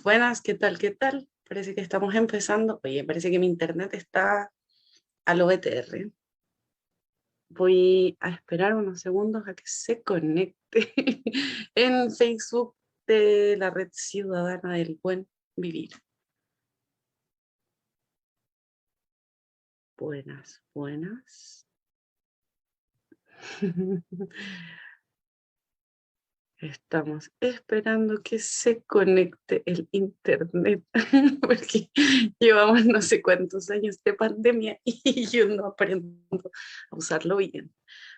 Buenas, ¿qué tal? ¿Qué tal? Parece que estamos empezando. Oye, parece que mi internet está a lo BTR. Voy a esperar unos segundos a que se conecte en Facebook de la Red Ciudadana del Buen Vivir. Buenas, buenas. Estamos esperando que se conecte el internet, porque llevamos no sé cuántos años de pandemia y yo no aprendo a usarlo bien.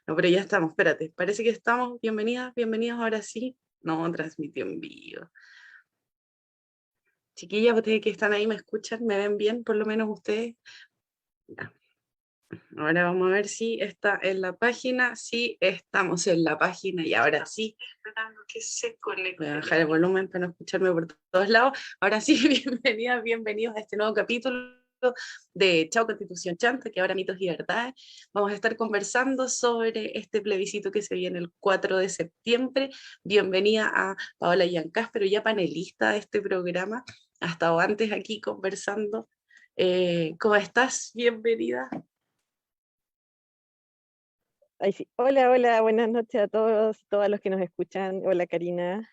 No, pero ya estamos, espérate, parece que estamos. Bienvenidas, bienvenidos ahora sí. No, transmitió en vivo. Chiquillas, ustedes que están ahí, ¿me escuchan? ¿Me ven bien? Por lo menos ustedes. Ya. Ahora vamos a ver si está en la página. Sí, estamos en la página y ahora sí. Esperando que se conecte. Voy a bajar el volumen para no escucharme por todos lados. Ahora sí, bienvenidas, bienvenidos a este nuevo capítulo de Chao Constitución Chanta, que ahora mitos y verdades. Vamos a estar conversando sobre este plebiscito que se viene el 4 de septiembre. Bienvenida a Paola Yancáspero, ya panelista de este programa. Ha estado antes aquí conversando. ¿Cómo estás? Bienvenida. Ay, sí. Hola, hola, buenas noches a todos, todas los que nos escuchan. Hola, Karina.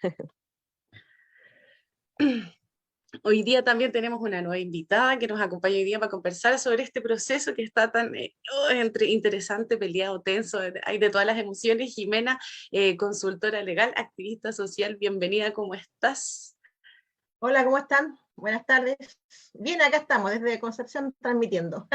Hoy día también tenemos una nueva invitada que nos acompaña hoy día para conversar sobre este proceso que está tan interesante, peleado, tenso, hay de todas las emociones. Jimena, consultora legal, activista social, bienvenida, ¿cómo estás? Hola, ¿cómo están? Buenas tardes. Bien, acá estamos, desde Concepción transmitiendo.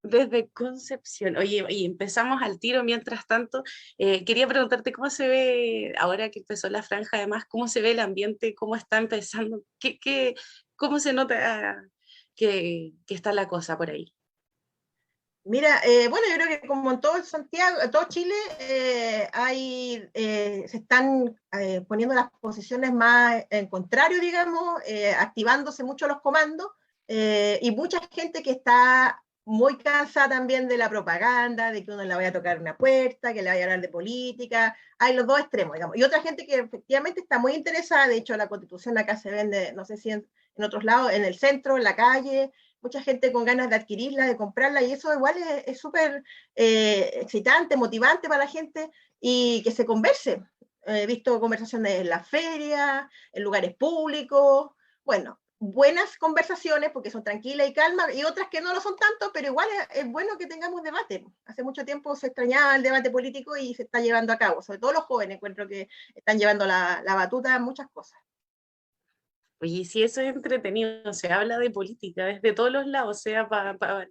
Desde Concepción. Oye, y empezamos al tiro. Mientras tanto, quería preguntarte cómo se ve, ahora que empezó la franja, además, cómo se ve el ambiente, cómo está empezando, cómo se nota que está la cosa por ahí. Mira, bueno, yo creo que como en todo Santiago, en todo Chile, se están poniendo las posiciones más en contrario, digamos, activándose mucho los comandos, y mucha gente que está muy cansada también de la propaganda, de que uno le vaya a tocar una puerta, que le vaya a hablar de política. Hay los dos extremos, digamos. Y otra gente que efectivamente está muy interesada. De hecho, la Constitución acá se vende, no sé si en otros lados, en el centro, en la calle, mucha gente con ganas de adquirirla, de comprarla, y eso igual es súper excitante, motivante para la gente, y que se converse. He visto conversaciones en las ferias, en lugares públicos, bueno, buenas conversaciones porque son tranquilas y calmas, y otras que no lo son tanto, pero igual es bueno que tengamos debate. Hace mucho tiempo se extrañaba el debate político y se está llevando a cabo, sobre todo los jóvenes, encuentro que están llevando la batuta en muchas cosas. Oye, si eso es entretenido, se habla de política desde todos los lados, sea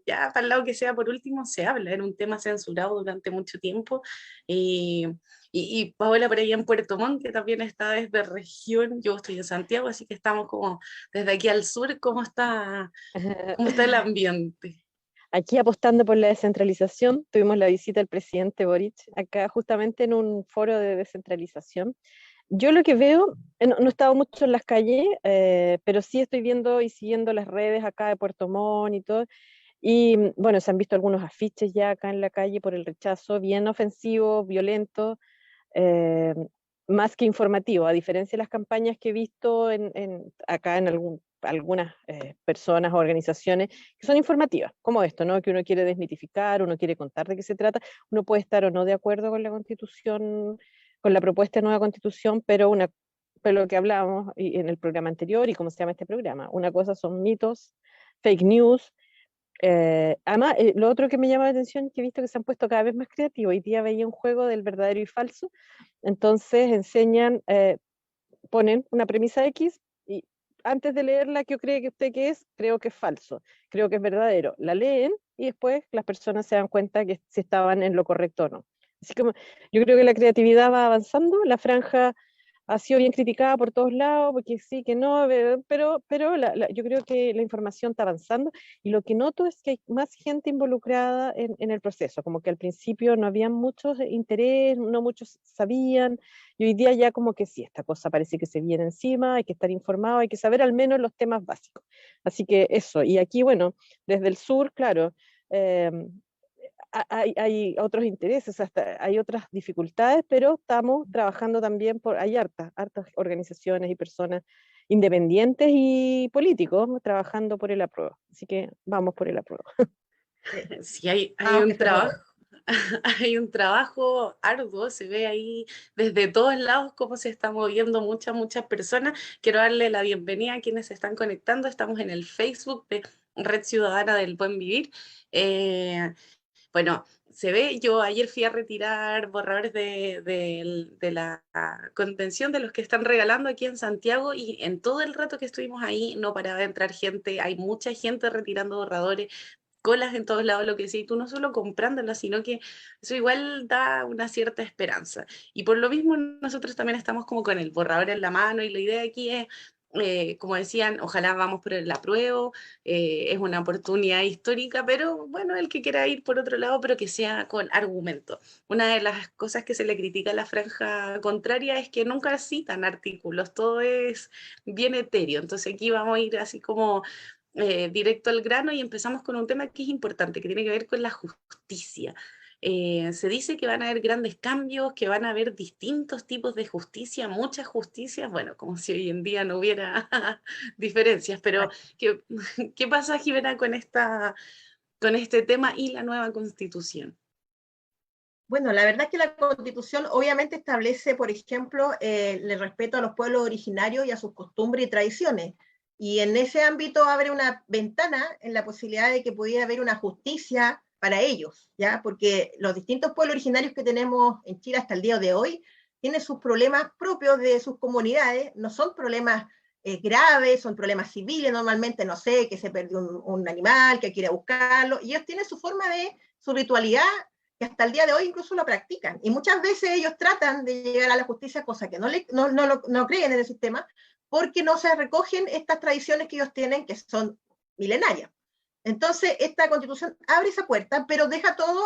ya para el lado que sea, por último, se habla, era un tema censurado durante mucho tiempo. Y, y Paola por ahí en Puerto Montt, que también está desde región, yo estoy en Santiago, así que estamos como desde aquí al sur. Cómo está el ambiente? Aquí apostando por la descentralización, tuvimos la visita del presidente Boric acá justamente en un foro de descentralización. Yo lo que veo, no he estado mucho en las calles, pero sí estoy viendo y siguiendo las redes acá de Puerto Montt y todo. Y bueno, se han visto algunos afiches ya acá en la calle por el rechazo, bien ofensivos, violentos, eh, más que informativo, a diferencia de las campañas que he visto acá en algunas personas o organizaciones que son informativas, como esto, ¿no? Que uno quiere desmitificar, uno quiere contar de qué se trata, uno puede estar o no de acuerdo con la Constitución, con la propuesta de nueva Constitución, pero lo que hablábamos en el programa anterior y cómo se llama este programa, una cosa son mitos, fake news. Además, lo otro que me llama la atención es que he visto que se han puesto cada vez más creativos. Hoy día veía un juego del verdadero y falso, entonces ponen una premisa X y antes de leerla, ¿qué cree que usted que es? Creo que es falso, creo que es verdadero. La leen y después las personas se dan cuenta que si estaban en lo correcto o no. Así como yo creo que la creatividad va avanzando, la franja ha sido bien criticada por todos lados, porque sí, que no, pero yo creo que la información está avanzando y lo que noto es que hay más gente involucrada en el proceso, como que al principio no había mucho interés, no muchos sabían, y hoy día ya como que sí, esta cosa parece que se viene encima, hay que estar informado, hay que saber al menos los temas básicos. Así que eso, y aquí, bueno, desde el sur, claro, eh, hay otros intereses, hasta hay otras dificultades, pero estamos trabajando también hay hartas organizaciones y personas independientes y políticos trabajando por el apruebo. Así que vamos por el apruebo. Sí, hay Vamos, que un se puede. trabajo, hay un trabajo arduo, se ve ahí desde todos lados cómo se están moviendo muchas personas. Quiero darle la bienvenida a quienes se están conectando. Estamos en el Facebook de Red Ciudadana del Buen Vivir. Bueno, se ve, yo ayer fui a retirar borradores de la contención de los que están regalando aquí en Santiago y en todo el rato que estuvimos ahí no paraba de entrar gente, hay mucha gente retirando borradores, colas en todos lados, lo que sí, tú no solo comprándolas, sino que eso igual da una cierta esperanza. Y por lo mismo nosotros también estamos como con el borrador en la mano y la idea aquí es, como decían, ojalá vamos por el apruebo, es una oportunidad histórica, pero bueno, el que quiera ir por otro lado, pero que sea con argumento. Una de las cosas que se le critica a la franja contraria es que nunca citan artículos, todo es bien etéreo, entonces aquí vamos a ir así como directo al grano y empezamos con un tema que es importante, que tiene que ver con la justicia. Se dice que van a haber grandes cambios, que van a haber distintos tipos de justicia, muchas justicias, bueno, como si hoy en día no hubiera diferencias, pero ¿qué, qué pasa, Jimena, con este tema y la nueva constitución? Bueno, la verdad es que la Constitución obviamente establece, por ejemplo, el respeto a los pueblos originarios y a sus costumbres y tradiciones. Y en ese ámbito abre una ventana en la posibilidad de que pudiera haber una justicia para ellos, ¿ya? Porque los distintos pueblos originarios que tenemos en Chile hasta el día de hoy tienen sus problemas propios de sus comunidades, no son problemas graves, son problemas civiles normalmente, no sé, que se perdió un animal, que quiere buscarlo, y ellos tienen su forma de, su ritualidad que hasta el día de hoy incluso lo practican. Y muchas veces ellos tratan de llegar a la justicia, cosa que no creen en el sistema, porque no se recogen estas tradiciones que ellos tienen, que son milenarias. Entonces, esta constitución abre esa puerta, pero deja todo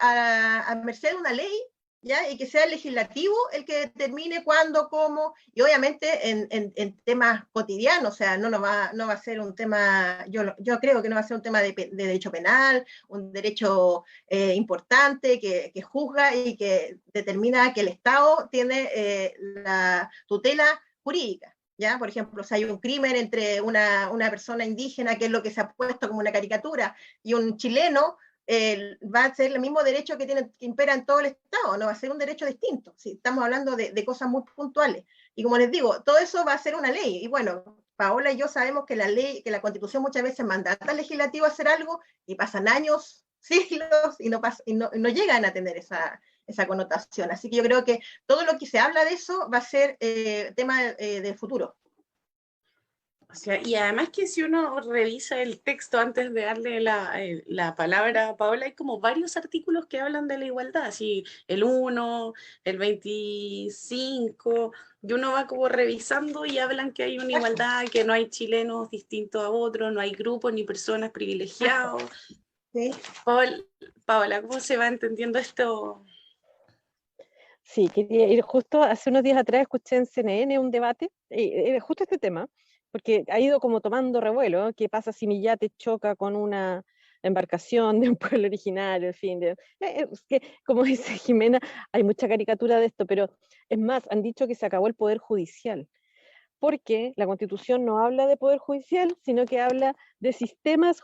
a merced de una ley, ¿ya? Y que sea el legislativo el que determine cuándo, cómo, y obviamente en temas cotidianos, o sea, no va a ser un tema, yo creo que no va a ser un tema de derecho penal, un derecho importante que juzga y que determina que el Estado tiene la tutela jurídica. ¿Ya? Por ejemplo, si hay un crimen entre una persona indígena, que es lo que se ha puesto como una caricatura, y un chileno, va a ser el mismo derecho que impera en todo el Estado, no va a ser un derecho distinto. ¿Sí? Estamos hablando de cosas muy puntuales. Y como les digo, todo eso va a ser una ley. Y bueno, Paola y yo sabemos que la ley, que la Constitución muchas veces mandata al legislativo a hacer algo y pasan años, siglos y no llegan a tener esa connotación. Así que yo creo que todo lo que se habla de eso va a ser tema de futuro. O sea, y además que si uno revisa el texto antes de darle la palabra a Paola, hay como varios artículos que hablan de la igualdad, así el 1, el 25, y uno va como revisando y hablan que hay una igualdad, que no hay chilenos distintos a otros, no hay grupos ni personas privilegiados. ¿Sí? Paola, ¿cómo se va entendiendo esto? Sí, quería ir justo, hace unos días atrás escuché en CNN un debate, justo este tema, porque ha ido como tomando revuelo, ¿eh? ¿Qué pasa si mi yate choca con una embarcación de un pueblo originario? En fin, es que, como dice Jimena, hay mucha caricatura de esto, pero es más, han dicho que se acabó el poder judicial, porque la Constitución no habla de poder judicial, sino que habla de sistemas,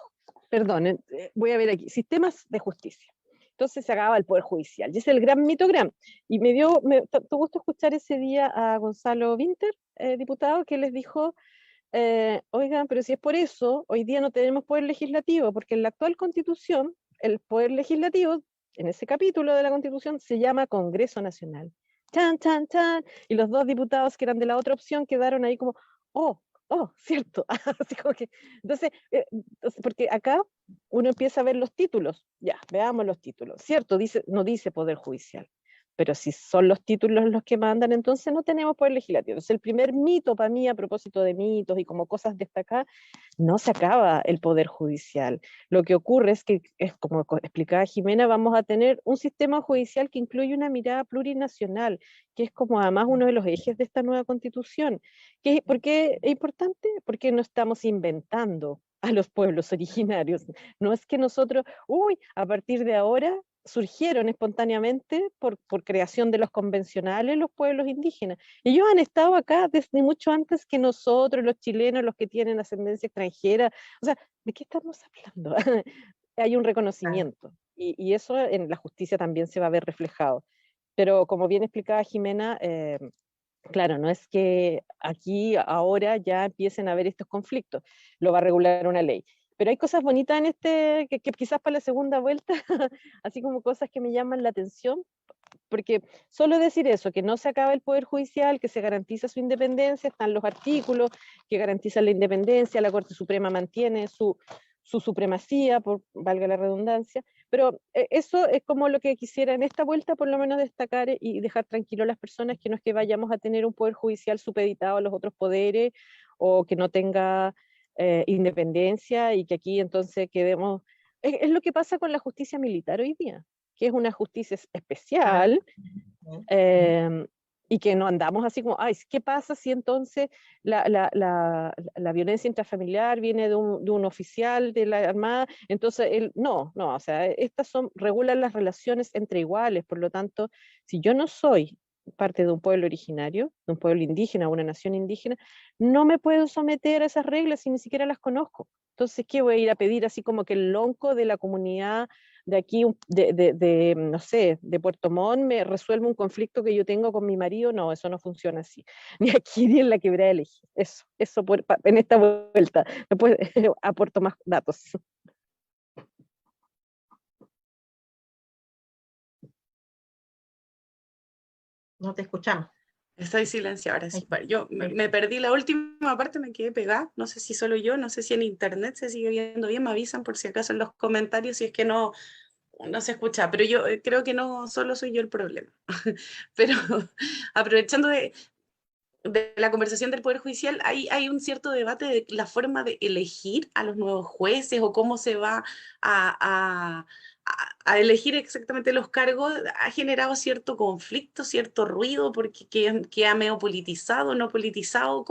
perdón, voy a ver aquí, sistemas de justicia. Entonces se acaba el Poder Judicial. Y es el gran mitogram. Y me tuvo gusto escuchar ese día a Gonzalo Winter, diputado, que les dijo, oigan, pero si es por eso, hoy día no tenemos poder legislativo, porque en la actual Constitución, el poder legislativo, en ese capítulo de la Constitución, se llama Congreso Nacional. Chan, chan, chan. Y los dos diputados que eran de la otra opción quedaron ahí como, oh, cierto. Así como que, entonces, porque acá uno empieza a ver los títulos, ya, veamos los títulos, ¿cierto? No dice Poder Judicial, pero si son los títulos los que mandan, entonces no tenemos poder legislativo. Entonces el primer mito para mí, a propósito de mitos y como cosas destacadas, no se acaba el Poder Judicial. Lo que ocurre es que, es como explicaba Jimena, vamos a tener un sistema judicial que incluye una mirada plurinacional, que es como además uno de los ejes de esta nueva Constitución. ¿Por qué es importante? Porque no estamos inventando a los pueblos originarios. No es que nosotros, a partir de ahora surgieron espontáneamente por creación de los convencionales, los pueblos indígenas. Ellos han estado acá desde mucho antes que nosotros, los chilenos, los que tienen ascendencia extranjera. O sea, ¿de qué estamos hablando? Hay un reconocimiento, y eso en la justicia también se va a ver reflejado. Pero como bien explicaba Jimena, claro, no es que aquí ahora ya empiecen a haber estos conflictos, lo va a regular una ley. Pero hay cosas bonitas en que quizás para la segunda vuelta, así como cosas que me llaman la atención, porque solo decir eso, que no se acaba el Poder Judicial, que se garantiza su independencia, están los artículos que garantizan la independencia, la Corte Suprema mantiene su supremacía, valga la redundancia, pero eso es como lo que quisiera en esta vuelta por lo menos destacar y dejar tranquilo a las personas, que no es que vayamos a tener un Poder Judicial supeditado a los otros poderes o que no tenga independencia, y que aquí entonces quedemos... Es lo que pasa con la justicia militar hoy día, que es una justicia especial, y que no andamos así como, ay, ¿qué pasa si entonces la violencia intrafamiliar viene de un oficial de la Armada? Entonces, no, o sea, estas regulan las relaciones entre iguales. Por lo tanto, si yo no soy parte de un pueblo originario, de un pueblo indígena, una nación indígena, no me puedo someter a esas reglas si ni siquiera las conozco. Entonces, ¿qué voy a ir a pedir así como que el lonco de la comunidad de aquí, no sé, de Puerto Montt, me resuelve un conflicto que yo tengo con mi marido? No, eso no funciona así. Ni aquí ni en la Quebrada del Eje. Eso en esta vuelta. Después aporto más datos. No te escuchamos. Estoy silenciada ahora sí. Yo me perdí la última parte, me quedé pegada. No sé si solo yo, no sé si en internet se sigue viendo bien. Me avisan por si acaso en los comentarios si es que no se escucha. Pero yo creo que no solo soy yo el problema. Pero aprovechando de la conversación del Poder Judicial, hay un cierto debate de la forma de elegir a los nuevos jueces o cómo se va a, a elegir exactamente los cargos. Ha generado cierto conflicto, cierto ruido, porque queda medio politizado, no politizado.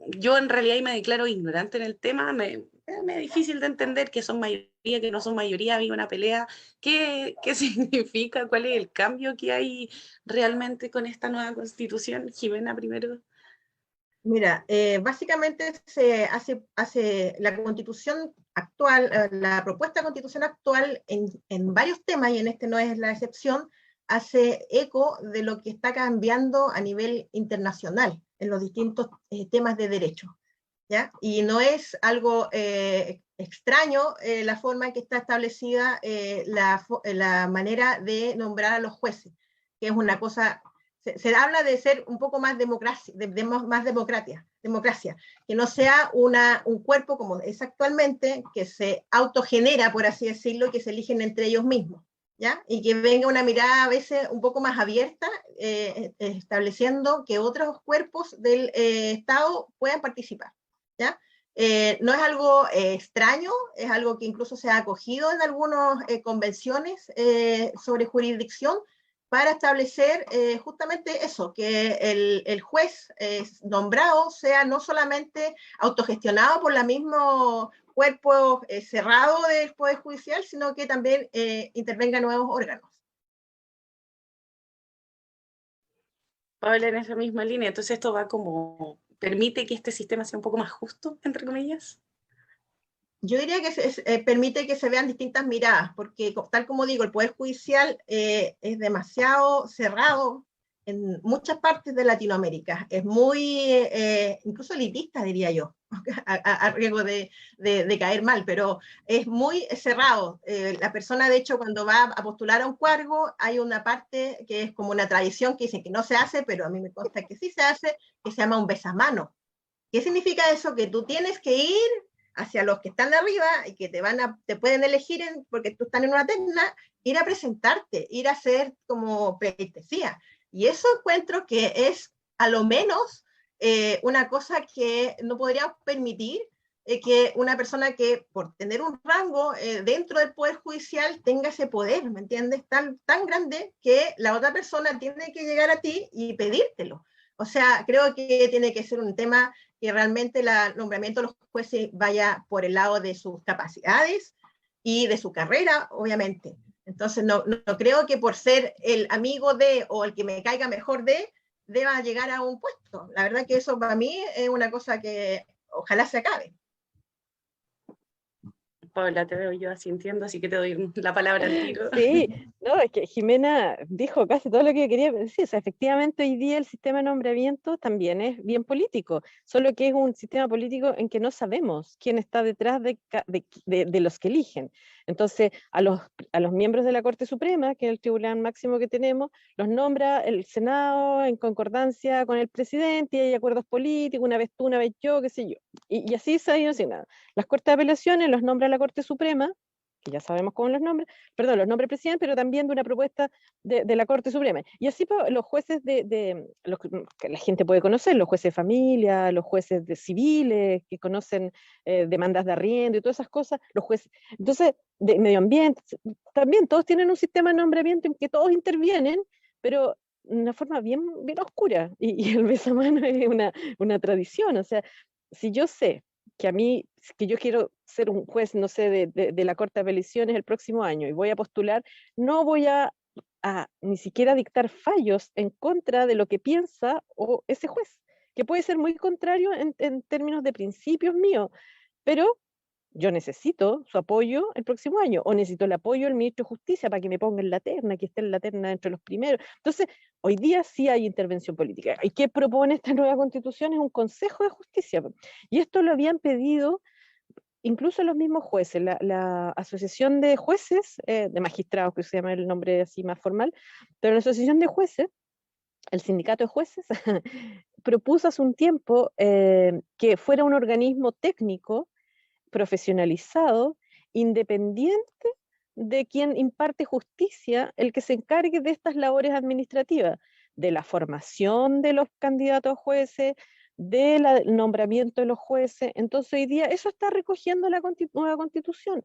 Yo en realidad me declaro ignorante en el tema, me es difícil de entender que son mayoría, que no son mayoría, había una pelea. ¿Qué significa? ¿Cuál es el cambio que hay realmente con esta nueva constitución? Jimena, primero. Mira, básicamente se hace la constitución actual, la propuesta de constitución actual en varios temas, y en este no es la excepción, hace eco de lo que está cambiando a nivel internacional en los distintos temas de derecho, ¿ya? Y no es algo extraño la forma en que está establecida la manera de nombrar a los jueces, que es una cosa... Se habla de ser un poco más democracia, más democracia, que no sea un cuerpo como es actualmente, que se autogenera, por así decirlo, y que se eligen entre ellos mismos, ¿ya? Y que venga una mirada a veces un poco más abierta, estableciendo que otros cuerpos del Estado puedan participar, ¿ya? No es algo extraño, es algo que incluso se ha acogido en algunas convenciones sobre jurisdicción, para establecer justamente eso, que el juez nombrado sea no solamente autogestionado por el mismo cuerpo cerrado del Poder Judicial, sino que también intervenga nuevos órganos. Pablo, en esa misma línea, entonces esto va como, permite que este sistema sea un poco más justo, entre comillas. Yo diría que permite que se vean distintas miradas, porque tal como digo, el Poder Judicial es demasiado cerrado en muchas partes de Latinoamérica. Es muy, incluso elitista, diría yo, a riesgo de caer mal, pero es muy cerrado. La persona, de hecho, cuando va a postular a un cargo, hay una parte que es como una tradición que dicen que no se hace, pero a mí me consta que sí se hace, que se llama un besamano. ¿Qué significa eso? Que tú tienes que ir hacia los que están de arriba y que te pueden elegir porque tú estás en una terna, ir a presentarte, ir a hacer como pleitesía. Y eso encuentro que es a lo menos una cosa que no podríamos permitir, que una persona que por tener un rango dentro del Poder Judicial tenga ese poder, ¿me entiendes? Tan grande que la otra persona tiene que llegar a ti y pedírtelo. O sea, creo que tiene que ser un tema que realmente el nombramiento de los jueces vaya por el lado de sus capacidades y de su carrera, obviamente, Entonces no creo que por ser el amigo de o el que me caiga mejor de, deba llegar a un puesto. La verdad que eso para mí es una cosa que ojalá se acabe. Paula, te veo yo asintiendo, así que te doy la palabra al tiro. Sí, no, es que Jimena dijo casi todo lo que yo quería decir. O sea, efectivamente hoy día el sistema de nombramiento también es bien político, solo que es un sistema político en que no sabemos quién está detrás de los que eligen. Entonces, a los miembros de la Corte Suprema, que es el tribunal máximo que tenemos, los nombra el Senado en concordancia con el presidente, y hay acuerdos políticos, una vez tú, una vez yo, qué sé yo. Y así se ha ido haciendo. Las Cortes de Apelaciones los nombra la Corte Suprema, que ya sabemos cómo los nombres, perdón, los nombres presidentes, pero también de una propuesta de la Corte Suprema. Y así los jueces los que la gente puede conocer, los jueces de familia, los jueces de civiles, que conocen demandas de arriendo y todas esas cosas, los jueces, entonces, de medio ambiente, también todos tienen un sistema de nombramiento en que todos intervienen, pero de una forma bien, bien oscura, y el besamano es una tradición, o sea, si yo sé que a mí, que yo quiero ser un juez, no sé, de la Corte de Apelaciones el próximo año y voy a postular, no voy a ni siquiera dictar fallos en contra de lo que piensa o ese juez, que puede ser muy contrario en términos de principios míos, pero yo necesito su apoyo el próximo año, o necesito el apoyo del ministro de Justicia para que me ponga en la terna, que esté en la terna entre los primeros. Entonces, hoy día sí hay intervención política. ¿Y qué propone esta nueva constitución? Es un Consejo de Justicia. Y esto lo habían pedido incluso los mismos jueces, la Asociación de Jueces, de Magistrados, que se llama el nombre así más formal, pero la Asociación de Jueces, el sindicato de jueces, propuso hace un tiempo que fuera un organismo técnico profesionalizado, independiente de quien imparte justicia, el que se encargue de estas labores administrativas, de la formación de los candidatos a jueces, del nombramiento de los jueces. Entonces hoy día eso está recogiendo la nueva constitución.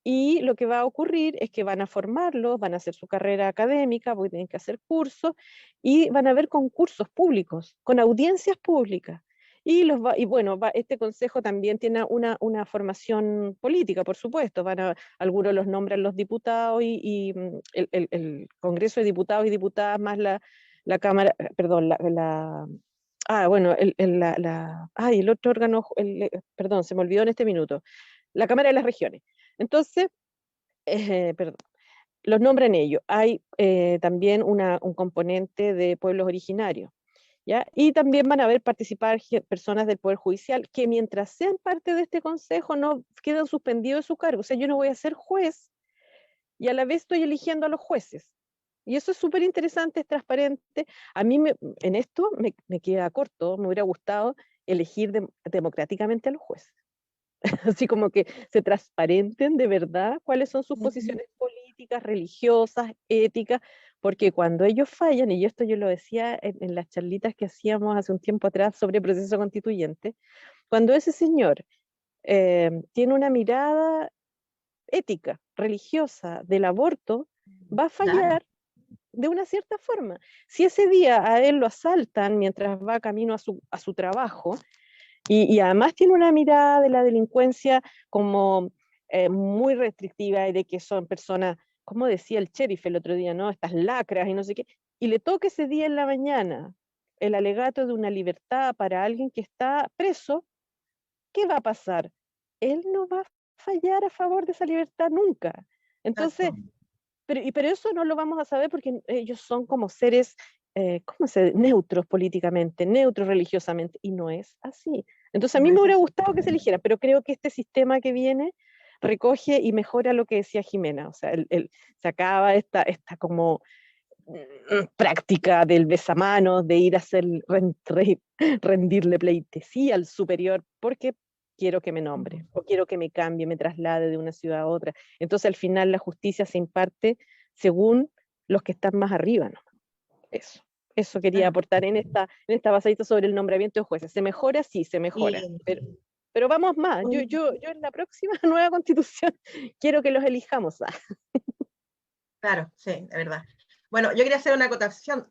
Y lo que va a ocurrir es que van a formarlos, van a hacer su carrera académica, porque tienen que hacer cursos, y van a haber concursos públicos, con audiencias públicas. Y bueno, este consejo también tiene una formación política, por supuesto. Algunos los nombran los diputados y el Congreso de Diputados y Diputadas más la Cámara, perdón, bueno, el otro órgano, perdón, se me olvidó en este minuto, la Cámara de las Regiones. Entonces, perdón, los nombran ellos. Hay también un componente de pueblos originarios, ¿ya? Y también van a ver participar personas del Poder Judicial que mientras sean parte de este consejo no quedan suspendidos de su cargo. O sea, yo no voy a ser juez y a la vez estoy eligiendo a los jueces. Y eso es súper interesante, es transparente. A mí en esto me queda corto, me hubiera gustado elegir democráticamente a los jueces. Así como que se transparenten de verdad cuáles son sus posiciones políticas, religiosas, éticas, porque cuando ellos fallan, y esto yo lo decía en las charlitas que hacíamos hace un tiempo atrás sobre proceso constituyente, cuando ese señor tiene una mirada ética, religiosa del aborto, va a fallar de una cierta forma. Si ese día a él lo asaltan mientras va camino a su trabajo, y además tiene una mirada de la delincuencia como muy restrictiva y de que son personas, como decía el sheriff el otro día, ¿no? Estas lacras y no sé qué. Y le toca ese día en la mañana el alegato de una libertad para alguien que está preso, ¿qué va a pasar? Él no va a fallar a favor de esa libertad nunca. Entonces, pero eso no lo vamos a saber porque ellos son como seres, neutros políticamente, neutros religiosamente, y no es así. Entonces a mí me hubiera gustado que se eligiera, pero creo que este sistema que viene recoge y mejora lo que decía Jimena, o sea, se acaba esta como práctica del besamanos, de ir a hacer rendirle pleitesía al superior, porque quiero que me nombre, o quiero que me cambie, me traslade de una ciudad a otra. Entonces al final la justicia se imparte según los que están más arriba, ¿no? Eso quería aportar en esta pasadita sobre el nombramiento de jueces. ¿Se mejora? Sí, se mejora, pero vamos más. Yo en la próxima nueva constitución quiero que los elijamos. Claro, sí, de verdad. Bueno, yo quería hacer una acotación,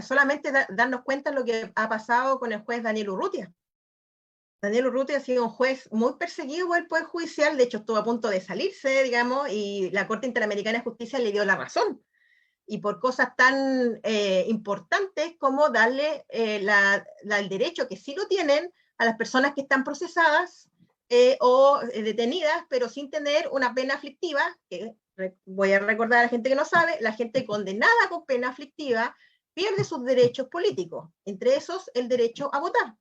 solamente darnos cuenta de lo que ha pasado con el juez Daniel Urrutia. Daniel Urrutia ha sido un juez muy perseguido por el Poder Judicial, de hecho estuvo a punto de salirse, digamos, y la Corte Interamericana de Justicia le dio la razón. Y por cosas tan importantes como darle el derecho, que sí lo tienen, a las personas que están procesadas o detenidas, pero sin tener una pena aflictiva, que voy a recordar a la gente que no sabe, la gente condenada con pena aflictiva pierde sus derechos políticos, entre esos el derecho a votar.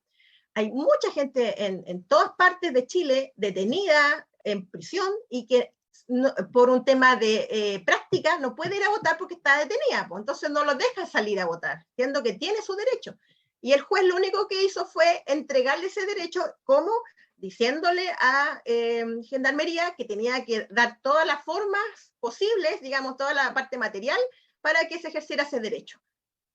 Hay mucha gente en todas partes de Chile detenida en prisión y que no, por un tema de práctica no puede ir a votar porque está detenida, pues, entonces no los deja salir a votar, siendo que tiene su derecho. Y el juez lo único que hizo fue entregarle ese derecho, como diciéndole a Gendarmería que tenía que dar todas las formas posibles, digamos, toda la parte material, para que se ejerciera ese derecho.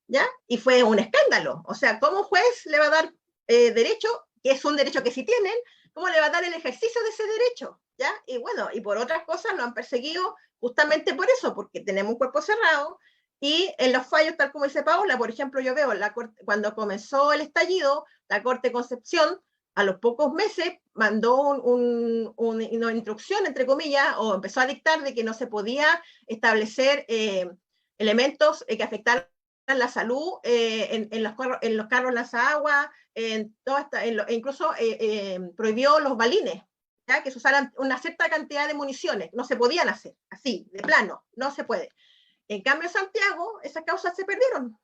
¿Ya? Y fue un escándalo. O sea, ¿cómo juez le va a dar derecho, que es un derecho que sí tienen, cómo le va a dar el ejercicio de ese derecho? ¿Ya? Y bueno, y por otras cosas lo han perseguido justamente por eso, porque tenemos un cuerpo cerrado, y en los fallos, tal como dice Paola, por ejemplo, yo veo la corte, cuando comenzó el estallido, la Corte de Concepción, a los pocos meses, mandó una instrucción, entre comillas, o empezó a dictar de que no se podía establecer elementos que afectaran la salud en los carros lanzaagua, incluso prohibió los balines, ¿ya? Que se usaran una cierta cantidad de municiones, no se podían hacer, así, de plano, no se puede. En cambio, en Santiago, esas causas se perdieron.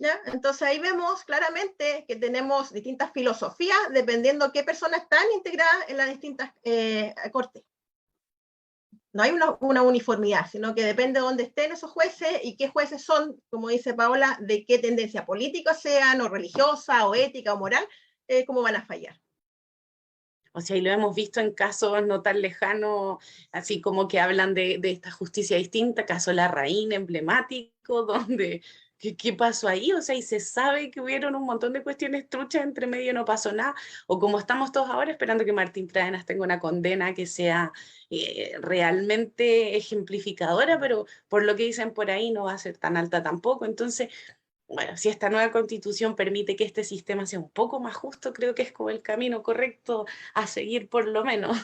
¿Ya? Entonces ahí vemos claramente que tenemos distintas filosofías dependiendo qué personas están integradas en las distintas cortes. No hay una uniformidad, sino que depende de dónde estén esos jueces y qué jueces son, como dice Paola, de qué tendencia política sean, o religiosa, o ética, o moral, cómo van a fallar. O sea, y lo hemos visto en casos no tan lejanos, así como que hablan de esta justicia distinta, caso Larraín emblemático, donde, ¿qué pasó ahí? O sea, y se sabe que hubieron un montón de cuestiones truchas, entre medio no pasó nada, o como estamos todos ahora esperando que Martín Pradenas tenga una condena que sea realmente ejemplificadora, pero por lo que dicen por ahí no va a ser tan alta tampoco. Entonces, bueno, si esta nueva constitución permite que este sistema sea un poco más justo, creo que es como el camino correcto a seguir por lo menos.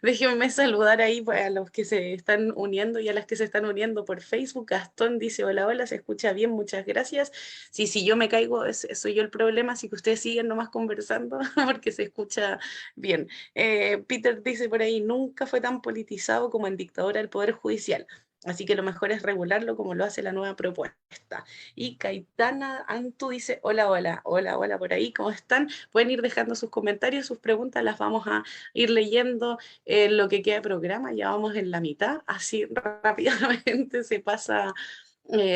Déjenme saludar ahí pues, a los que se están uniendo y a las que se están uniendo por Facebook. Gastón dice, hola, hola, se escucha bien, muchas gracias. Sí, si yo me caigo, soy yo el problema, así que ustedes siguen nomás conversando porque se escucha bien. Peter dice por ahí, nunca fue tan politizado como en dictadura del Poder Judicial. Así que lo mejor es regularlo como lo hace la nueva propuesta. Y Caitana Antu dice, hola, hola, hola, hola por ahí, ¿cómo están? Pueden ir dejando sus comentarios, sus preguntas, las vamos a ir leyendo en lo que queda de programa, ya vamos en la mitad, así rápidamente se pasa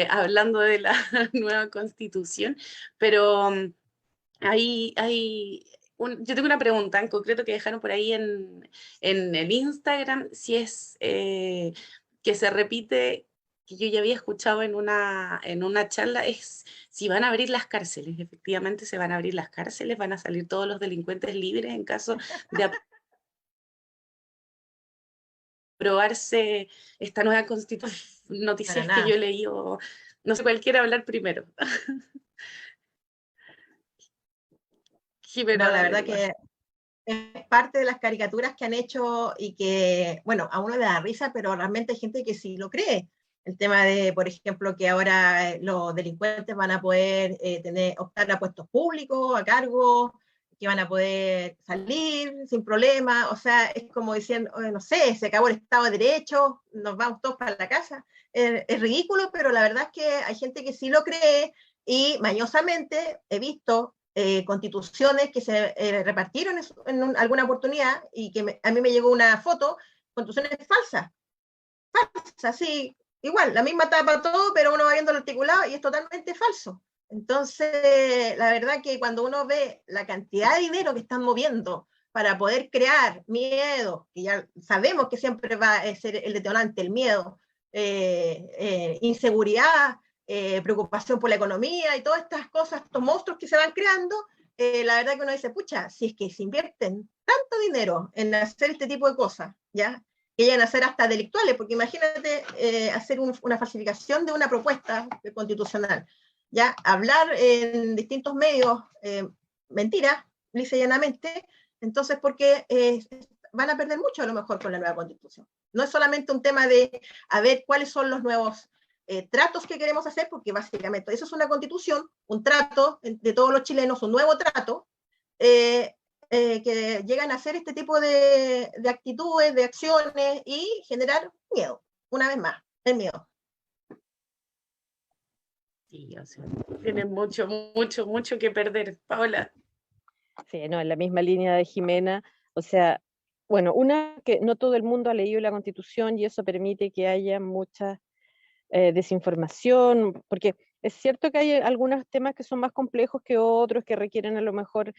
hablando de la nueva constitución, pero yo tengo una pregunta en concreto que dejaron por ahí en el Instagram, si es que se repite, que yo ya había escuchado en una charla, es si van a abrir las cárceles. Efectivamente se van a abrir las cárceles, van a salir todos los delincuentes libres en caso de aprobarse esta nueva constitución. Noticias que yo leí, o no sé cuál quiere hablar primero. No, la verdad que es parte de las caricaturas que han hecho y que, bueno, a uno le da risa, pero realmente hay gente que sí lo cree. El tema de, por ejemplo, que ahora los delincuentes van a poder optar a puestos públicos, a cargos, que van a poder salir sin problema. O sea, es como diciendo, no sé, se acabó el Estado de Derecho, nos vamos todos para la casa. Es ridículo, pero la verdad es que hay gente que sí lo cree y mañosamente he visto constituciones que se repartieron en alguna oportunidad y que a mí me llegó una foto, constituciones falsas, sí, igual, la misma tapa todo, pero uno va viendo el articulado y es totalmente falso. Entonces, la verdad que cuando uno ve la cantidad de dinero que están moviendo para poder crear miedo, que ya sabemos que siempre va a ser el detonante, el miedo, inseguridad, preocupación por la economía y todas estas cosas, estos monstruos que se van creando, la verdad que uno dice, pucha, si es que se invierten tanto dinero en hacer este tipo de cosas, ¿ya? Que llegan a ser hasta delictuales, porque imagínate hacer una falsificación de una propuesta constitucional, ¿ya? Hablar en distintos medios mentiras, lisa y llanamente. Entonces, porque van a perder mucho a lo mejor con la nueva constitución. No es solamente un tema de a ver cuáles son los nuevos tratos que queremos hacer, porque básicamente eso es una constitución, un trato de todos los chilenos, un nuevo trato, que llegan a hacer este tipo de actitudes, de acciones y generar miedo, una vez más, el miedo. Sí, o sea, tienen mucho, mucho, mucho que perder, Paola. Sí, no, en la misma línea de Jimena, o sea, bueno, una, que no todo el mundo ha leído la Constitución y eso permite que haya mucha desinformación, porque es cierto que hay algunos temas que son más complejos que otros, que requieren a lo mejor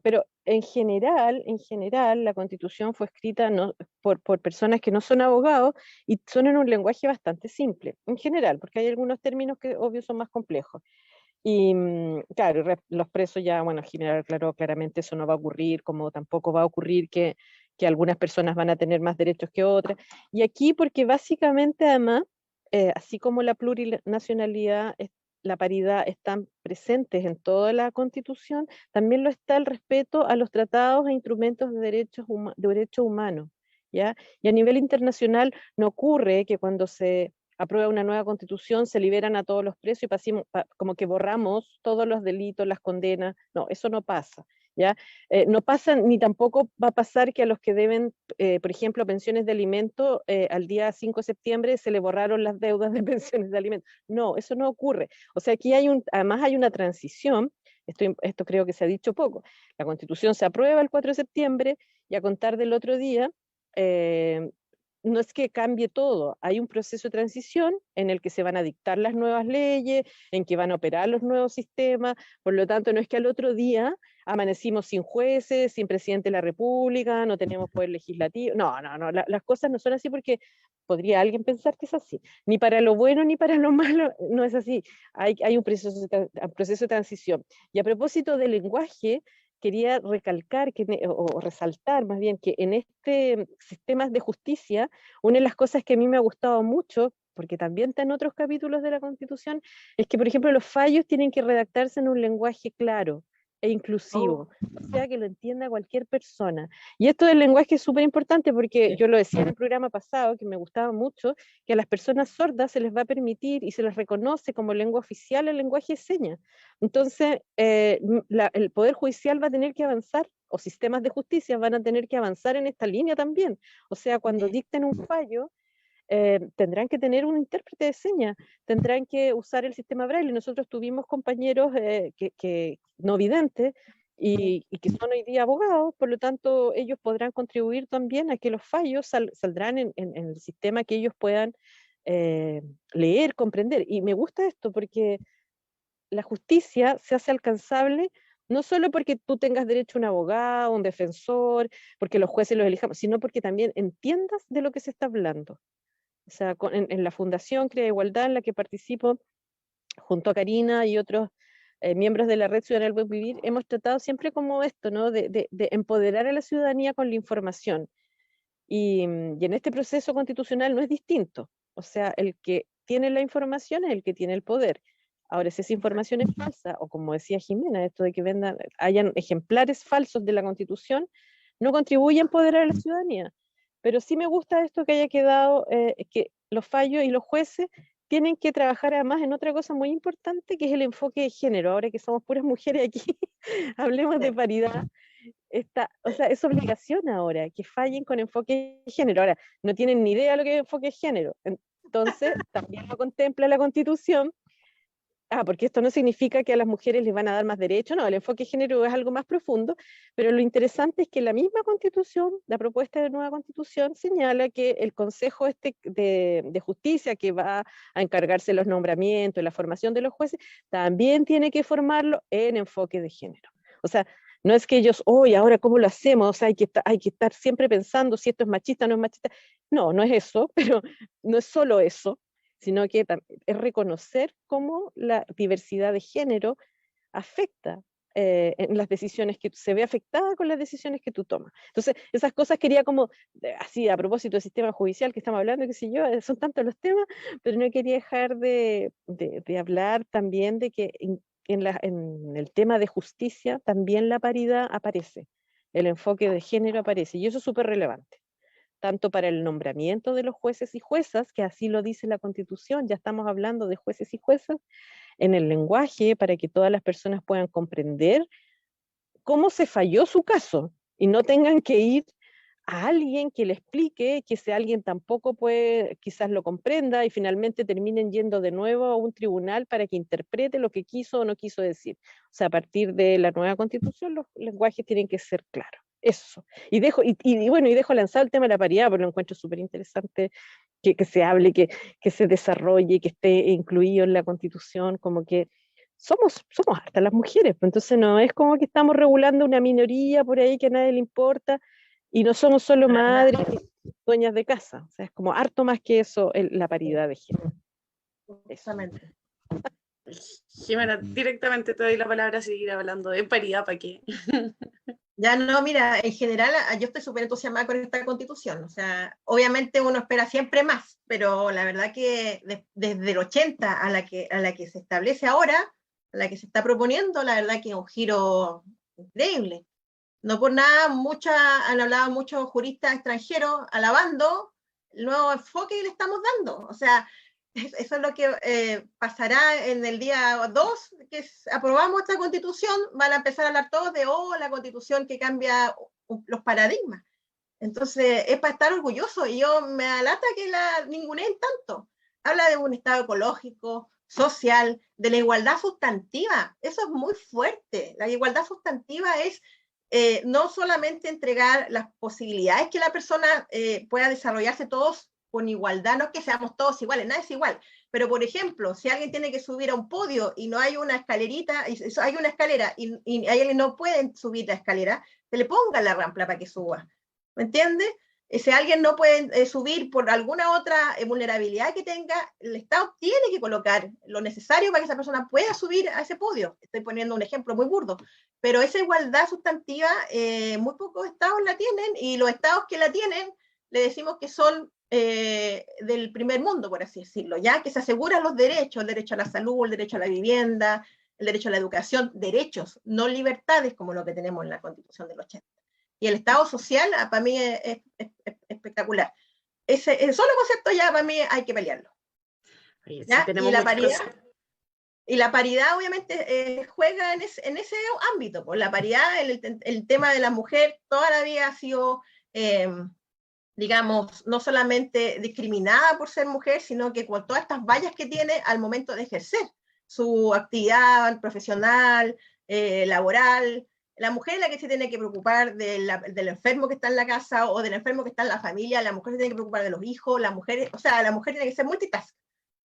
pero en general, la Constitución fue escrita por personas que no son abogados y son en un lenguaje bastante simple, en general, porque hay algunos términos que obvio son más complejos. Y claro, los presos ya, bueno, Jimena aclaró claramente eso no va a ocurrir, como tampoco va a ocurrir que algunas personas van a tener más derechos que otras. Y aquí, porque básicamente además, así como la plurinacionalidad, la paridad están presentes en toda la Constitución, también lo está el respeto a los tratados e instrumentos de derechos humanos, ¿ya? Y a nivel internacional no ocurre que cuando se aprueba una nueva constitución, se liberan a todos los presos y como que borramos todos los delitos, las condenas. No, eso no pasa. ¿Ya? No pasa, ni tampoco va a pasar que a los que deben, por ejemplo, pensiones de alimento, al día 5 de septiembre se le borraron las deudas de pensiones de alimento. No, eso no ocurre. O sea, aquí además hay una transición, esto creo que se ha dicho poco. La Constitución se aprueba el 4 de septiembre y a contar del otro día, no es que cambie todo, hay un proceso de transición en el que se van a dictar las nuevas leyes, en que van a operar los nuevos sistemas, por lo tanto no es que al otro día amanecimos sin jueces, sin presidente de la República, no tenemos poder legislativo, no, las cosas no son así porque podría alguien pensar que es así, ni para lo bueno ni para lo malo, no es así, hay un proceso de transición. Y a propósito del lenguaje, quería recalcar o resaltar más bien que en este sistema de justicia, una de las cosas que a mí me ha gustado mucho, porque también está en otros capítulos de la Constitución, es que, por ejemplo, los fallos tienen que redactarse en un lenguaje claro e inclusivo, o sea, que lo entienda cualquier persona. Y esto del lenguaje es súper importante porque yo lo decía en el programa pasado, que me gustaba mucho, que a las personas sordas se les va a permitir y se les reconoce como lengua oficial el lenguaje de señas. Entonces, el Poder Judicial va a tener que avanzar, o sistemas de justicia van a tener que avanzar en esta línea también. O sea, cuando dicten un fallo, tendrán que tener un intérprete de señas, tendrán que usar el sistema Braille. Nosotros tuvimos compañeros que no videntes y que son hoy día abogados, por lo tanto ellos podrán contribuir también a que los fallos saldrán en el sistema que ellos puedan leer, comprender. Y me gusta esto porque la justicia se hace alcanzable no solo porque tú tengas derecho a un abogado, un defensor, porque los jueces los elijamos, sino porque también entiendas de lo que se está hablando. O sea, en la Fundación Crea Igualdad, en la que participo junto a Karina y otros miembros de la Red Ciudadana del Buen Vivir, hemos tratado siempre como esto, ¿no? de empoderar a la ciudadanía con la información. Y en este proceso constitucional no es distinto. O sea, el que tiene la información es el que tiene el poder. Ahora, si esa información es falsa, o como decía Jimena, esto de que hayan ejemplares falsos de la Constitución, no contribuye a empoderar a la ciudadanía. Pero sí me gusta esto que haya quedado, que los fallos y los jueces tienen que trabajar además en otra cosa muy importante, que es el enfoque de género. Ahora que somos puras mujeres aquí, hablemos de paridad. O sea, es obligación ahora que fallen con enfoque de género. Ahora, no tienen ni idea de lo que es enfoque de género. Entonces, también lo contempla la Constitución. Porque esto no significa que a las mujeres les van a dar más derechos, no, el enfoque de género es algo más profundo, pero lo interesante es que la misma Constitución, la propuesta de nueva Constitución, señala que el Consejo de Justicia, que va a encargarse de los nombramientos, de la formación de los jueces, también tiene que formarlo en enfoque de género. O sea, no es que ellos, hoy, ahora, ¿cómo lo hacemos? O sea, hay que estar siempre pensando si esto es machista o no es machista. No, no es eso, pero no es solo eso, sino que es reconocer cómo la diversidad de género afecta en las decisiones que se ve afectada con las decisiones que tú tomas. Entonces, esas cosas quería como, así a propósito del sistema judicial que estamos hablando, qué sé yo, son tantos los temas, pero no quería dejar de hablar también de que en el tema de justicia también la paridad aparece, el enfoque de género aparece, y eso es súper relevante, tanto para el nombramiento de los jueces y juezas, que así lo dice la Constitución, ya estamos hablando de jueces y juezas, en el lenguaje, para que todas las personas puedan comprender cómo se falló su caso, y no tengan que ir a alguien que le explique, que ese alguien tampoco puede, quizás lo comprenda, y finalmente terminen yendo de nuevo a un tribunal para que interprete lo que quiso o no quiso decir. O sea, a partir de la nueva Constitución los lenguajes tienen que ser claros. Eso. Bueno, y dejo lanzado el tema de la paridad, porque lo encuentro súper interesante que se hable, que se desarrolle, que esté incluido en la Constitución, como que somos hartas las mujeres, pues entonces no es como que estamos regulando una minoría por ahí que a nadie le importa, y no somos solo madres y dueñas de casa, o sea, es como harto más que eso, la paridad de género. Exactamente. Jimena, directamente te doy la palabra a seguir hablando de paridad, ¿para qué? Ya no, mira, en general yo estoy súper entusiasmada con esta constitución, o sea, obviamente uno espera siempre más, pero la verdad que desde el 80 a la que se establece ahora, a la que se está proponiendo, la verdad que es un giro increíble. No por nada, han hablado muchos juristas extranjeros alabando el nuevo enfoque que le estamos dando, o sea, eso es lo que pasará en el día 2, que aprobamos esta constitución, van a empezar a hablar todos de, la constitución que cambia los paradigmas. Entonces, es para estar orgulloso, y yo me alata que la ninguneen tanto. Habla de un Estado ecológico, social, de la igualdad sustantiva. Eso es muy fuerte. La igualdad sustantiva es no solamente entregar las posibilidades que la persona pueda desarrollarse todos con igualdad, no es que seamos todos iguales, nada es igual, pero por ejemplo, si alguien tiene que subir a un podio y no hay una escalerita, hay una escalera y alguien no puede subir la escalera, se le ponga la rampa para que suba, ¿me entiendes? Si alguien no puede subir por alguna otra vulnerabilidad que tenga, el Estado tiene que colocar lo necesario para que esa persona pueda subir a ese podio. Estoy poniendo un ejemplo muy burdo, pero esa igualdad sustantiva muy pocos estados la tienen, y los estados que la tienen le decimos que son del primer mundo, por así decirlo, ya que se aseguran los derechos, el derecho a la salud, el derecho a la vivienda, el derecho a la educación, derechos, no libertades como lo que tenemos en la Constitución del 80. Y el Estado social, para mí, es espectacular. Ese solo concepto ya para mí hay que pelearlo. Oye, sí, tenemos y la paridad obviamente juega en ese ámbito. Pues la paridad, el tema de la mujer toda la vida ha sido digamos, no solamente discriminada por ser mujer, sino que con todas estas vallas que tiene al momento de ejercer su actividad profesional, laboral. La mujer es la que se tiene que preocupar del enfermo que está en la casa o del enfermo que está en la familia, la mujer se tiene que preocupar de los hijos, la mujer tiene que ser multitask,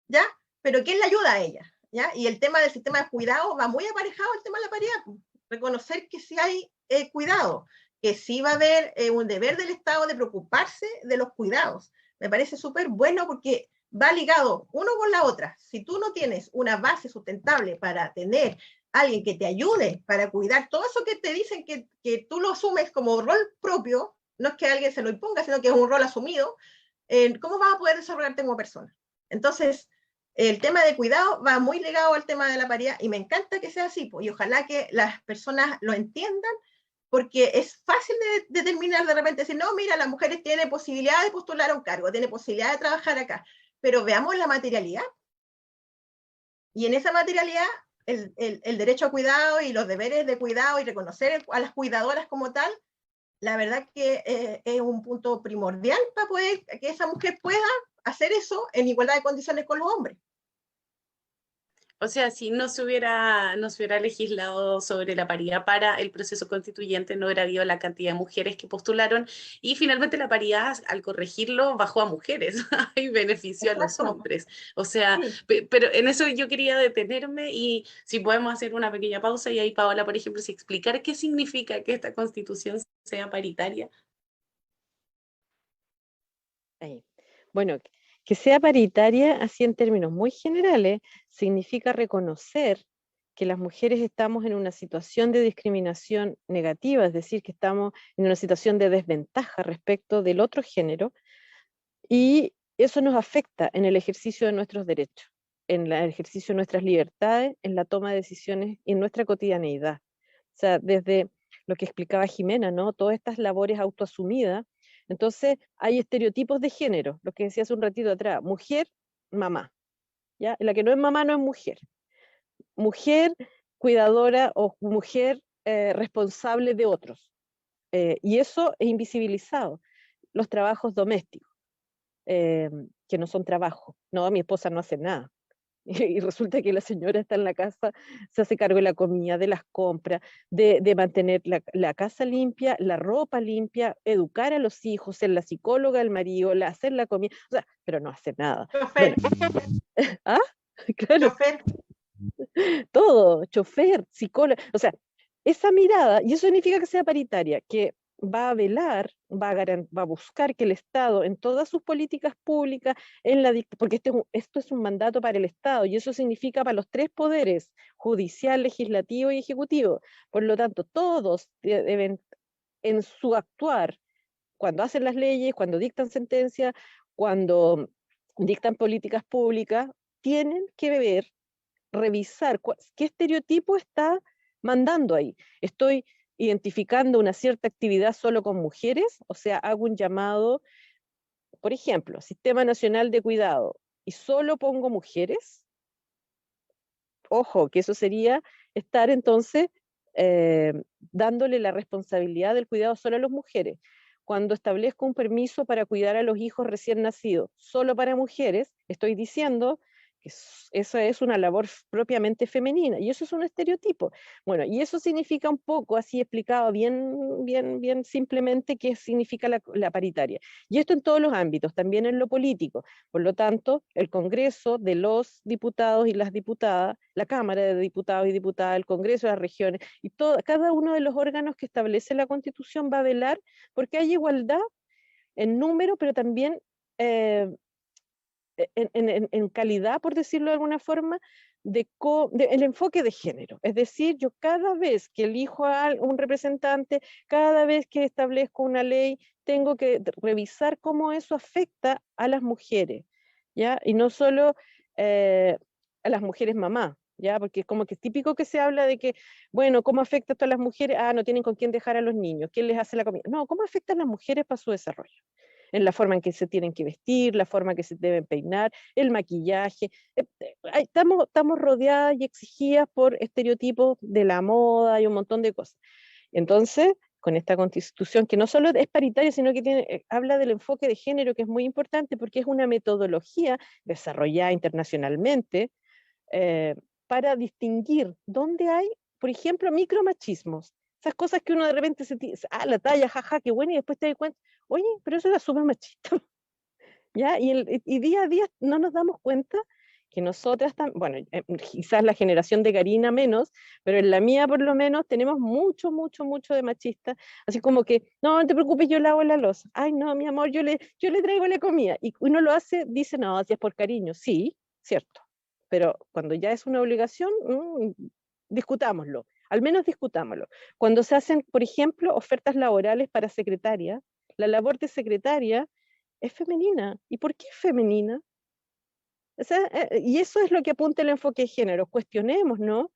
¿ya? Pero ¿quién le ayuda a ella? ¿Ya? Y el tema del sistema de cuidado va muy aparejado al tema de la paridad. Reconocer que sí hay cuidado, que sí va a haber un deber del Estado de preocuparse de los cuidados. Me parece súper bueno porque va ligado uno con la otra. Si tú no tienes una base sustentable para tener alguien que te ayude para cuidar todo eso que te dicen que tú lo asumes como rol propio, no es que alguien se lo imponga, sino que es un rol asumido, ¿cómo vas a poder desarrollarte como persona? Entonces, el tema de cuidado va muy ligado al tema de la paridad, y me encanta que sea así, y ojalá que las personas lo entiendan, porque es fácil de determinar de repente, decir, no, mira, las mujeres tienen posibilidad de postular a un cargo, tienen posibilidad de trabajar acá, pero veamos la materialidad. Y en esa materialidad, el derecho a cuidado y los deberes de cuidado y reconocer a las cuidadoras como tal, la verdad que es un punto primordial para poder que esa mujer pueda hacer eso en igualdad de condiciones con los hombres. O sea, si no se hubiera legislado sobre la paridad para el proceso constituyente, no hubiera habido la cantidad de mujeres que postularon, y finalmente la paridad, al corregirlo, bajó a mujeres y benefició a los hombres. O sea, sí. Pero en eso yo quería detenerme, y si podemos hacer una pequeña pausa, y ahí Paola, por ejemplo, si explicar qué significa que esta constitución sea paritaria. Bueno, que sea paritaria, así en términos muy generales, significa reconocer que las mujeres estamos en una situación de discriminación negativa, es decir, que estamos en una situación de desventaja respecto del otro género, y eso nos afecta en el ejercicio de nuestros derechos. en el ejercicio de nuestras libertades, en la toma de decisiones y en nuestra cotidianeidad. O sea, desde lo que explicaba Jimena, ¿no? Todas estas labores autoasumidas. Entonces, hay estereotipos de género, lo que decía hace un ratito atrás, mujer, mamá, ¿ya? La que no es mamá no es mujer. Mujer cuidadora o mujer responsable de otros. Y eso es invisibilizado. Los trabajos domésticos, que no son trabajo. No, mi esposa no hace nada. Y resulta que la señora está en la casa, se hace cargo de la comida, de las compras, de mantener la casa limpia, la ropa limpia, educar a los hijos, ser la psicóloga, el marido, hacer la comida, o sea, pero no hace nada. Chofer. Bueno, ¿ah? Claro, Chofer. todo, chofer, psicólogo, o sea, esa mirada, y eso significa que sea paritaria, que va a velar, va a buscar que el Estado en todas sus políticas públicas, porque esto es un mandato para el Estado, y eso significa para los tres poderes, judicial, legislativo y ejecutivo. Por lo tanto, todos deben, en su actuar, cuando hacen las leyes, cuando dictan sentencias, cuando dictan políticas públicas, tienen que revisar qué estereotipo está mandando ahí. Estoy identificando una cierta actividad solo con mujeres, o sea, hago un llamado, por ejemplo, Sistema Nacional de Cuidado, y solo pongo mujeres. Ojo, que eso sería estar entonces dándole la responsabilidad del cuidado solo a las mujeres. Cuando establezco un permiso para cuidar a los hijos recién nacidos solo para mujeres, estoy diciendo que esa es una labor propiamente femenina, y eso es un estereotipo. Bueno, y eso significa un poco, así explicado bien simplemente, qué significa la paritaria. Y esto en todos los ámbitos, también en lo político. Por lo tanto, el Congreso de los diputados y las diputadas, la Cámara de Diputados y Diputadas, el Congreso de las regiones, y cada uno de los órganos que establece la Constitución va a velar porque haya igualdad en número, pero también en calidad, por decirlo de alguna forma, el enfoque de género. Es decir, yo cada vez que elijo a un representante, cada vez que establezco una ley, tengo que revisar cómo eso afecta a las mujeres, ¿ya? Y no solo a las mujeres mamá, ¿ya? Porque es como que es típico que se habla de que, bueno, ¿cómo afecta esto a las mujeres? Ah, no tienen con quién dejar a los niños, ¿quién les hace la comida? No, ¿cómo afecta a las mujeres para su desarrollo? En la forma en que se tienen que vestir, la forma en que se deben peinar, el maquillaje. Estamos rodeadas y exigidas por estereotipos de la moda y un montón de cosas. Entonces, con esta constitución, que no solo es paritaria, sino que habla del enfoque de género, que es muy importante porque es una metodología desarrollada internacionalmente para distinguir dónde hay, por ejemplo, micromachismos. Esas cosas que uno de repente la talla, jaja, qué buena, y después te das cuenta, oye, pero eso era súper machista. ¿Ya? Y día a día no nos damos cuenta que nosotras, bueno, quizás la generación de Karina menos, pero en la mía por lo menos tenemos mucho de machista, así como que, no te preocupes, yo lavo la loza, ay no, mi amor, yo le traigo la comida, y uno lo hace, dice, no, si es por cariño, sí, cierto, pero cuando ya es una obligación, discutámoslo, al menos discutámoslo. Cuando se hacen, por ejemplo, ofertas laborales para secretaria, la labor de secretaria es femenina. ¿Y por qué es femenina? O sea, y eso es lo que apunta el enfoque de género. Cuestionemos, ¿no?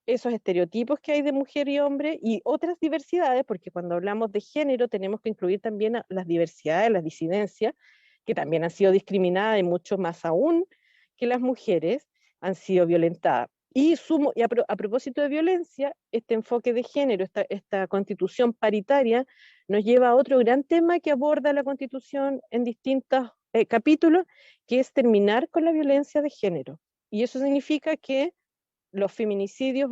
Esos estereotipos que hay de mujer y hombre y otras diversidades, porque cuando hablamos de género tenemos que incluir también a las diversidades, las disidencias, que también han sido discriminadas y mucho más aún que las mujeres han sido violentadas. Y a propósito de violencia, este enfoque de género, esta constitución paritaria, nos lleva a otro gran tema que aborda la constitución en distintos capítulos, que es terminar con la violencia de género. Y eso significa que los feminicidios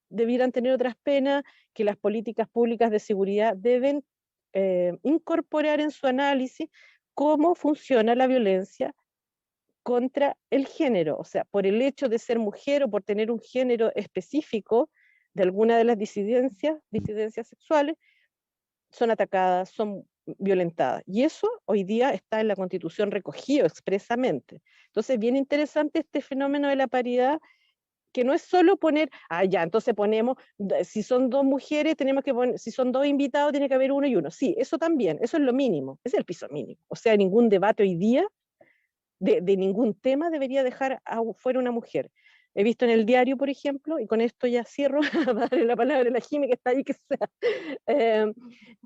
debieran tener otras penas, que las políticas públicas de seguridad deben incorporar en su análisis cómo funciona la violencia contra el género, o sea, por el hecho de ser mujer o por tener un género específico de alguna de las disidencias sexuales, son atacadas, son violentadas. Y eso hoy día está en la Constitución recogido expresamente. Entonces, bien interesante este fenómeno de la paridad, que no es solo poner, ya, entonces ponemos, si son dos mujeres, tenemos que poner, si son dos invitados, tiene que haber uno y uno. Sí, eso también, eso es lo mínimo, es el piso mínimo. O sea, ningún debate hoy día de ningún tema debería dejar fuera una mujer. He visto en el diario, por ejemplo, y con esto ya cierro, a darle la palabra a la Jime que está ahí, que sea. En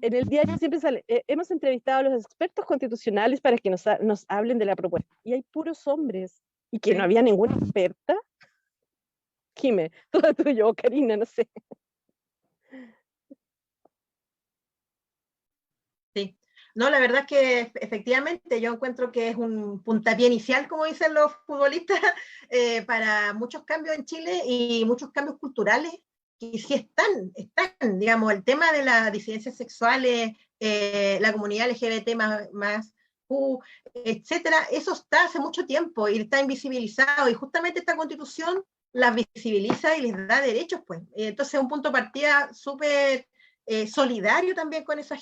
el diario siempre sale, hemos entrevistado a los expertos constitucionales para que nos hablen de la propuesta, y hay puros hombres, y que no había ninguna experta. Jime, todo tuyo, Karina, no sé. Sí. No, la verdad es que efectivamente yo encuentro que es un puntapié inicial, como dicen los futbolistas, para muchos cambios en Chile y muchos cambios culturales que sí están, digamos, el tema de las disidencias sexuales, la comunidad LGBT más etcétera, eso está hace mucho tiempo y está invisibilizado, y justamente esta Constitución las visibiliza y les da derechos, pues. Entonces, un punto de partida súper solidario también con esas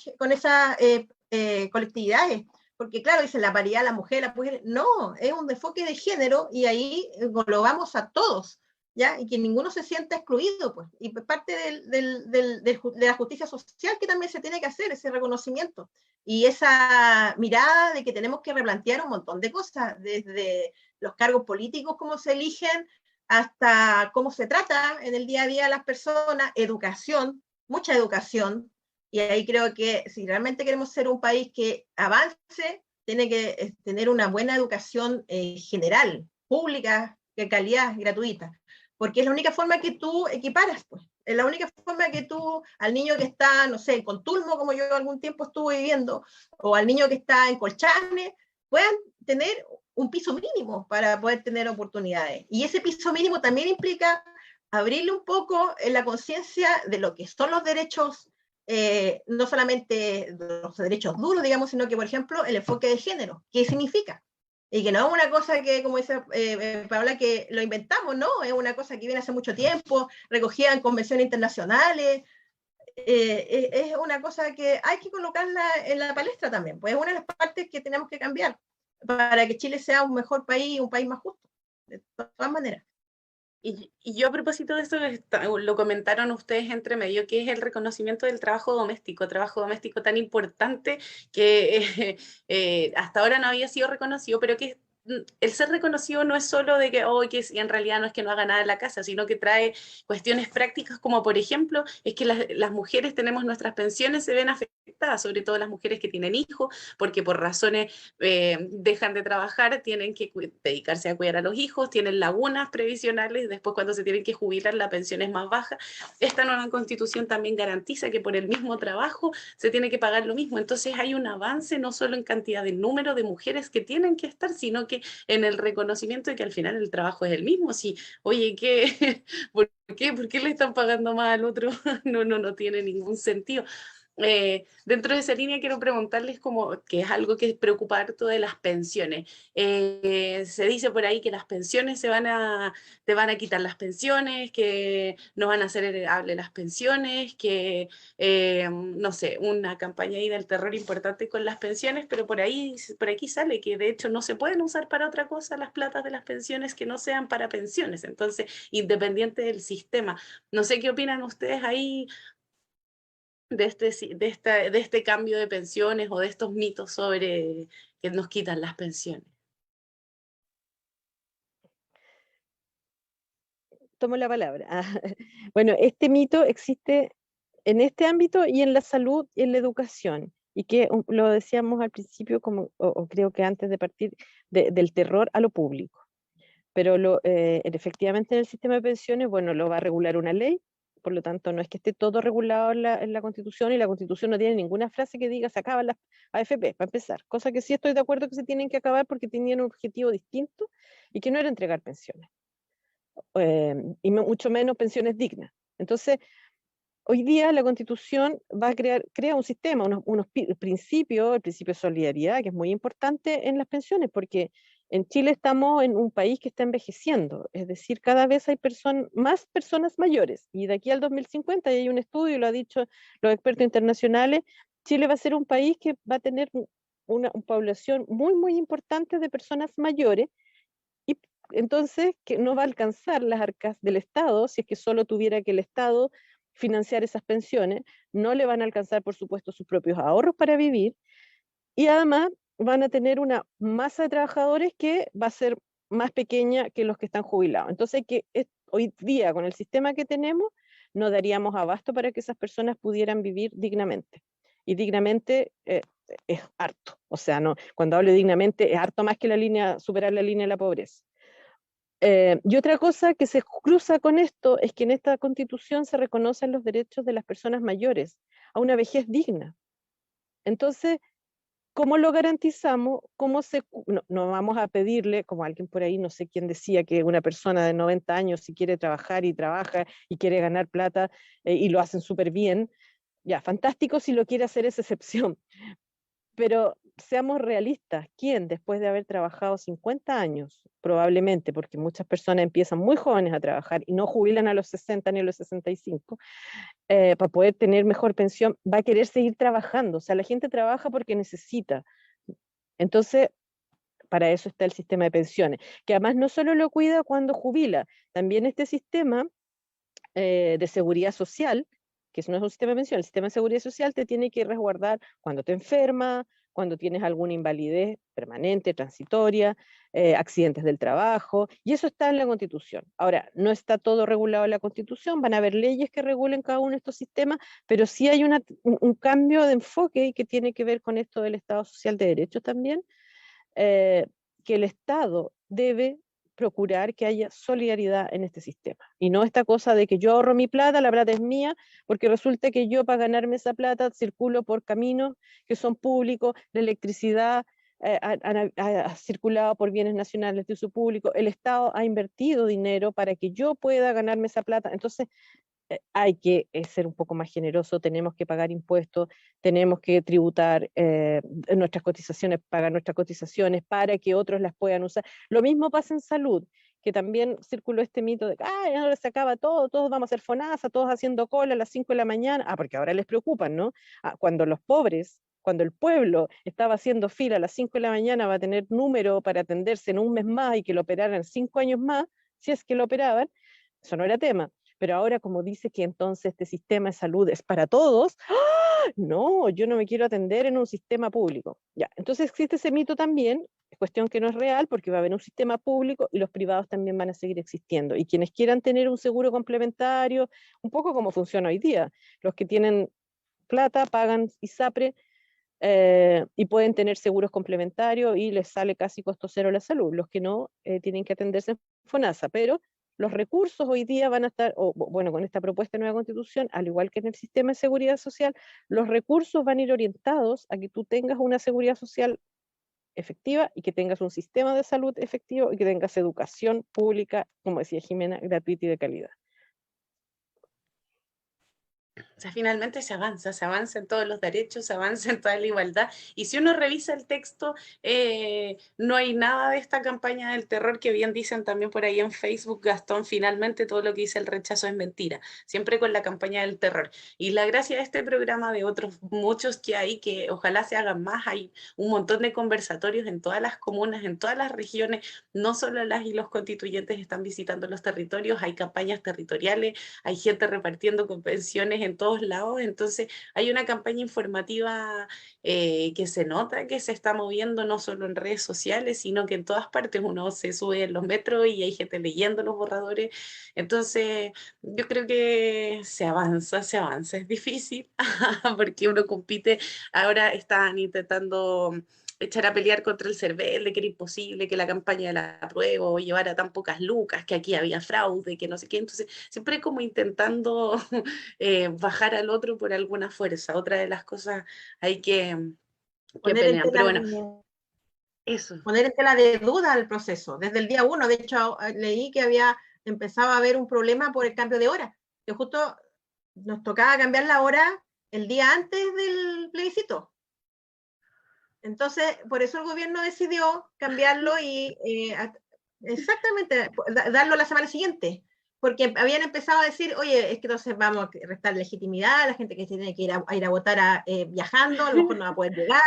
colectividades, porque claro, dicen la paridad, la mujer, no, es un enfoque de género y ahí englobamos a todos, ¿ya? Y que ninguno se sienta excluido, pues, y parte de la justicia social que también se tiene que hacer, ese reconocimiento, y esa mirada de que tenemos que replantear un montón de cosas, desde los cargos políticos, cómo se eligen, hasta cómo se trata en el día a día a las personas, educación, mucha educación, y ahí creo que si realmente queremos ser un país que avance, tiene que tener una buena educación general, pública, de calidad, gratuita, porque es la única forma que tú equiparas, pues. Es la única forma que tú, al niño que está, no sé, en Contulmo, como yo algún tiempo estuve viviendo, o al niño que está en Colchane, puedan tener un piso mínimo para poder tener oportunidades. Y ese piso mínimo también implica abrirle un poco en la conciencia de lo que son los derechos, no solamente los derechos duros, digamos, sino que, por ejemplo, el enfoque de género. ¿Qué significa? Y que no es una cosa que, como dice Paola, que lo inventamos, no, es una cosa que viene hace mucho tiempo, recogida en convenciones internacionales, es una cosa que hay que colocarla en la palestra también, pues es una de las partes que tenemos que cambiar para que Chile sea un mejor país, un país más justo, de todas maneras. Y yo a propósito de esto, lo comentaron ustedes entre medio, que es el reconocimiento del trabajo doméstico tan importante que hasta ahora no había sido reconocido, pero que el ser reconocido no es solo de que, oh, que en realidad no es que no haga nada en la casa, sino que trae cuestiones prácticas como, por ejemplo, es que las mujeres tenemos nuestras pensiones, se ven afectadas, sobre todo las mujeres que tienen hijos, porque por razones dejan de trabajar, tienen que dedicarse a cuidar a los hijos, tienen lagunas previsionales, después cuando se tienen que jubilar la pensión es más baja. Esta nueva constitución también garantiza que por el mismo trabajo se tiene que pagar lo mismo, entonces hay un avance no solo en cantidad de número de mujeres que tienen que estar, sino que en el reconocimiento de que al final el trabajo es el mismo. Si, oye, ¿qué? ¿Por qué? ¿Por qué le están pagando más al otro? No tiene ningún sentido. Dentro de esa línea quiero preguntarles como que es algo que preocupa harto de las pensiones. Se dice por ahí que las pensiones te van a quitar las pensiones, que no van a ser heredables las pensiones, que no sé, una campaña ahí del terror importante con las pensiones, pero por aquí sale que de hecho no se pueden usar para otra cosa las platas de las pensiones que no sean para pensiones, entonces independiente del sistema. No sé qué opinan ustedes ahí de este cambio de pensiones o de estos mitos sobre que nos quitan las pensiones. Tomo la palabra. Bueno, este mito existe en este ámbito y en la salud y en la educación. Y que lo decíamos al principio, como, o creo que antes de partir, del terror a lo público. Pero efectivamente en el sistema de pensiones, bueno, lo va a regular una ley, por lo tanto no es que esté todo regulado en la Constitución, y la Constitución no tiene ninguna frase que diga se acaban las AFP, para empezar, cosa que sí estoy de acuerdo que se tienen que acabar porque tenían un objetivo distinto y que no era entregar pensiones, y mucho menos pensiones dignas. Entonces, hoy día la Constitución va a crea un sistema, unos principios, el principio de solidaridad, que es muy importante en las pensiones, porque en Chile estamos en un país que está envejeciendo, es decir, cada vez hay más personas mayores, y de aquí al 2050, y hay un estudio, lo han dicho los expertos internacionales, Chile va a ser un país que va a tener una población muy, muy importante de personas mayores, y entonces que no va a alcanzar las arcas del Estado, si es que solo tuviera que el Estado financiar esas pensiones, no le van a alcanzar, por supuesto, sus propios ahorros para vivir, y además van a tener una masa de trabajadores que va a ser más pequeña que los que están jubilados. Entonces, hoy día, con el sistema que tenemos, no daríamos abasto para que esas personas pudieran vivir dignamente. Y dignamente es harto. O sea, no, cuando hablo dignamente, es harto más que superar la línea de la pobreza. Y otra cosa que se cruza con esto es que en esta Constitución se reconocen los derechos de las personas mayores a una vejez digna. Entonces, ¿cómo lo garantizamos? No vamos a pedirle, como alguien por ahí, no sé quién decía, que una persona de 90 años, si quiere trabajar y trabaja y quiere ganar plata y lo hacen súper bien, ya, fantástico si lo quiere hacer, esa excepción. Pero seamos realistas, ¿quién después de haber trabajado 50 años, probablemente, porque muchas personas empiezan muy jóvenes a trabajar y no jubilan a los 60 ni a los 65, para poder tener mejor pensión, va a querer seguir trabajando? O sea, la gente trabaja porque necesita. Entonces, para eso está el sistema de pensiones, que además no solo lo cuida cuando jubila, también este sistema de seguridad social, que no es un sistema de pensión, el sistema de seguridad social te tiene que resguardar cuando te enfermas, cuando tienes alguna invalidez permanente, transitoria, accidentes del trabajo, y eso está en la Constitución. Ahora, no está todo regulado en la Constitución, van a haber leyes que regulen cada uno de estos sistemas, pero sí hay un cambio de enfoque que tiene que ver con esto del Estado Social de Derecho también, que el Estado debe procurar que haya solidaridad en este sistema. Y no esta cosa de que yo ahorro mi plata, la plata es mía, porque resulta que yo para ganarme esa plata circulo por caminos que son públicos, la electricidad ha circulado por bienes nacionales de uso público, el Estado ha invertido dinero para que yo pueda ganarme esa plata. Entonces, hay que ser un poco más generoso, tenemos que pagar impuestos, tenemos que tributar nuestras cotizaciones, pagar nuestras cotizaciones para que otros las puedan usar. Lo mismo pasa en salud, que también circuló este mito de que ahora se acaba todo, todos vamos a hacer FONASA, todos haciendo cola a las 5 de la mañana, porque ahora les preocupan, ¿no? Cuando los pobres, cuando el pueblo estaba haciendo fila a las 5 de la mañana va a tener número para atenderse en un mes más y que lo operaran 5 años más, si es que lo operaban, eso no era tema. Pero ahora, como dice que entonces este sistema de salud es para todos, no, yo no me quiero atender en un sistema público. Ya, entonces existe ese mito también, es cuestión que no es real, porque va a haber un sistema público y los privados también van a seguir existiendo. Y quienes quieran tener un seguro complementario, un poco como funciona hoy día, los que tienen plata pagan ISAPRE y pueden tener seguros complementarios y les sale casi costo cero la salud. Los que no tienen que atenderse en FONASA, pero los recursos hoy día van a estar, bueno, con esta propuesta de nueva constitución, al igual que en el sistema de seguridad social, los recursos van a ir orientados a que tú tengas una seguridad social efectiva y que tengas un sistema de salud efectivo y que tengas educación pública, como decía Jimena, gratuita y de calidad. O sea, finalmente se avanza en todos los derechos, se avanza en toda la igualdad. Y si uno revisa el texto, no hay nada de esta campaña del terror que bien dicen también por ahí en Facebook, Gastón, finalmente todo lo que dice el rechazo es mentira, siempre con la campaña del terror. Y la gracia de este programa, de otros muchos que hay, que ojalá se hagan más, hay un montón de conversatorios en todas las comunas, en todas las regiones, no solo las y los constituyentes están visitando los territorios, hay campañas territoriales, hay gente repartiendo convenciones en todos lados, entonces hay una campaña informativa que se nota que se está moviendo no solo en redes sociales, sino que en todas partes uno se sube en los metros y hay gente leyendo los borradores, entonces yo creo que se avanza, es difícil porque uno compite, ahora están intentando echar a pelear contra el CERVEL, de que era imposible que la campaña de la apruebo llevara tan pocas lucas, que aquí había fraude, que no sé qué, entonces siempre como intentando bajar al otro por alguna fuerza. Otra de las cosas hay que pelear, pero bueno, eso. Poner en tela de duda el proceso, desde el día 1, de hecho leí que empezaba a haber un problema por el cambio de hora, que justo nos tocaba cambiar la hora el día antes del plebiscito. Entonces, por eso el gobierno decidió cambiarlo y exactamente darlo la semana siguiente, porque habían empezado a decir, oye, es que entonces vamos a restar legitimidad a la gente que tiene que ir a votar viajando, a lo mejor no va a poder llegar.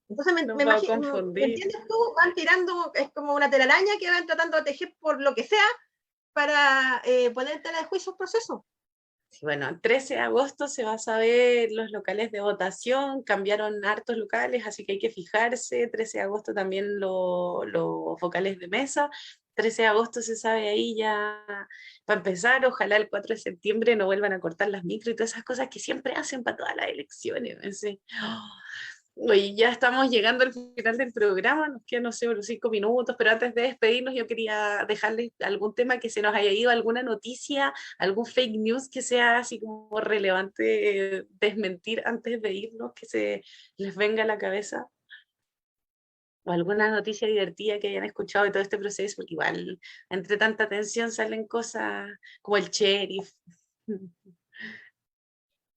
Entonces me imagino, ¿me entiendes tú? Van tirando, es como una telaraña que van tratando de tejer por lo que sea para poner en tela de juicio el proceso. Sí, bueno, el 13 de agosto se va a saber los locales de votación, cambiaron hartos locales, así que hay que fijarse. 13 de agosto también los vocales de mesa. 13 de agosto se sabe ahí ya para empezar. Ojalá el 4 de septiembre no vuelvan a cortar las micro y todas esas cosas que siempre hacen para todas las elecciones. Así. Oye, ya estamos llegando al final del programa, nos quedan, no sé, unos 5 minutos, pero antes de despedirnos yo quería dejarles algún tema que se nos haya ido, alguna noticia, algún fake news que sea así como relevante desmentir antes de irnos, que se les venga a la cabeza, o alguna noticia divertida que hayan escuchado de todo este proceso, porque igual entre tanta tensión salen cosas como el sheriff.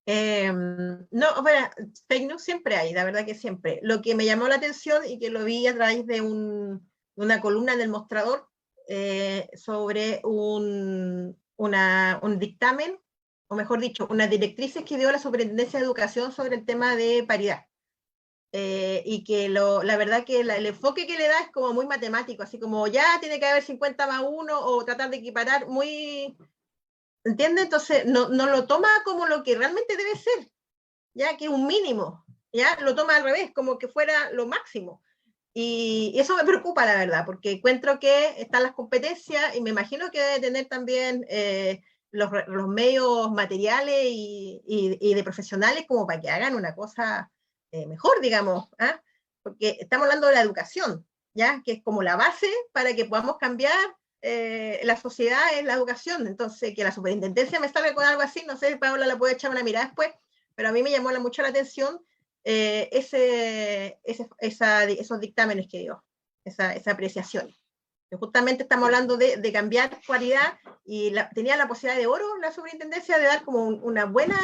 No, bueno, fake news siempre hay, la verdad que siempre. Lo que me llamó la atención y que lo vi a través de una columna en El Mostrador sobre un dictamen, o mejor dicho, unas directrices que dio la Superintendencia de Educación sobre el tema de paridad. Y que la verdad que el enfoque que le da es como muy matemático, así como ya tiene que haber 50+1 o tratar de equiparar muy... ¿Entiendes? Entonces no lo toma como lo que realmente debe ser, ya que un mínimo, ya lo toma al revés, como que fuera lo máximo. Y eso me preocupa, la verdad, porque encuentro que están las competencias y me imagino que debe tener también los medios materiales y de profesionales como para que hagan una cosa mejor, digamos, ¿eh? Porque estamos hablando de la educación, ¿ya? Que es como la base para que podamos cambiar la sociedad en la educación. Entonces, que la superintendencia me salga con algo así, no sé, Paola la puede echar una mirada después, pero a mí me llamó mucho la atención esos dictámenes que dio, esa apreciación. Que justamente estamos hablando de cambiar cualidad y tenía la posibilidad de oro la superintendencia de dar como una buena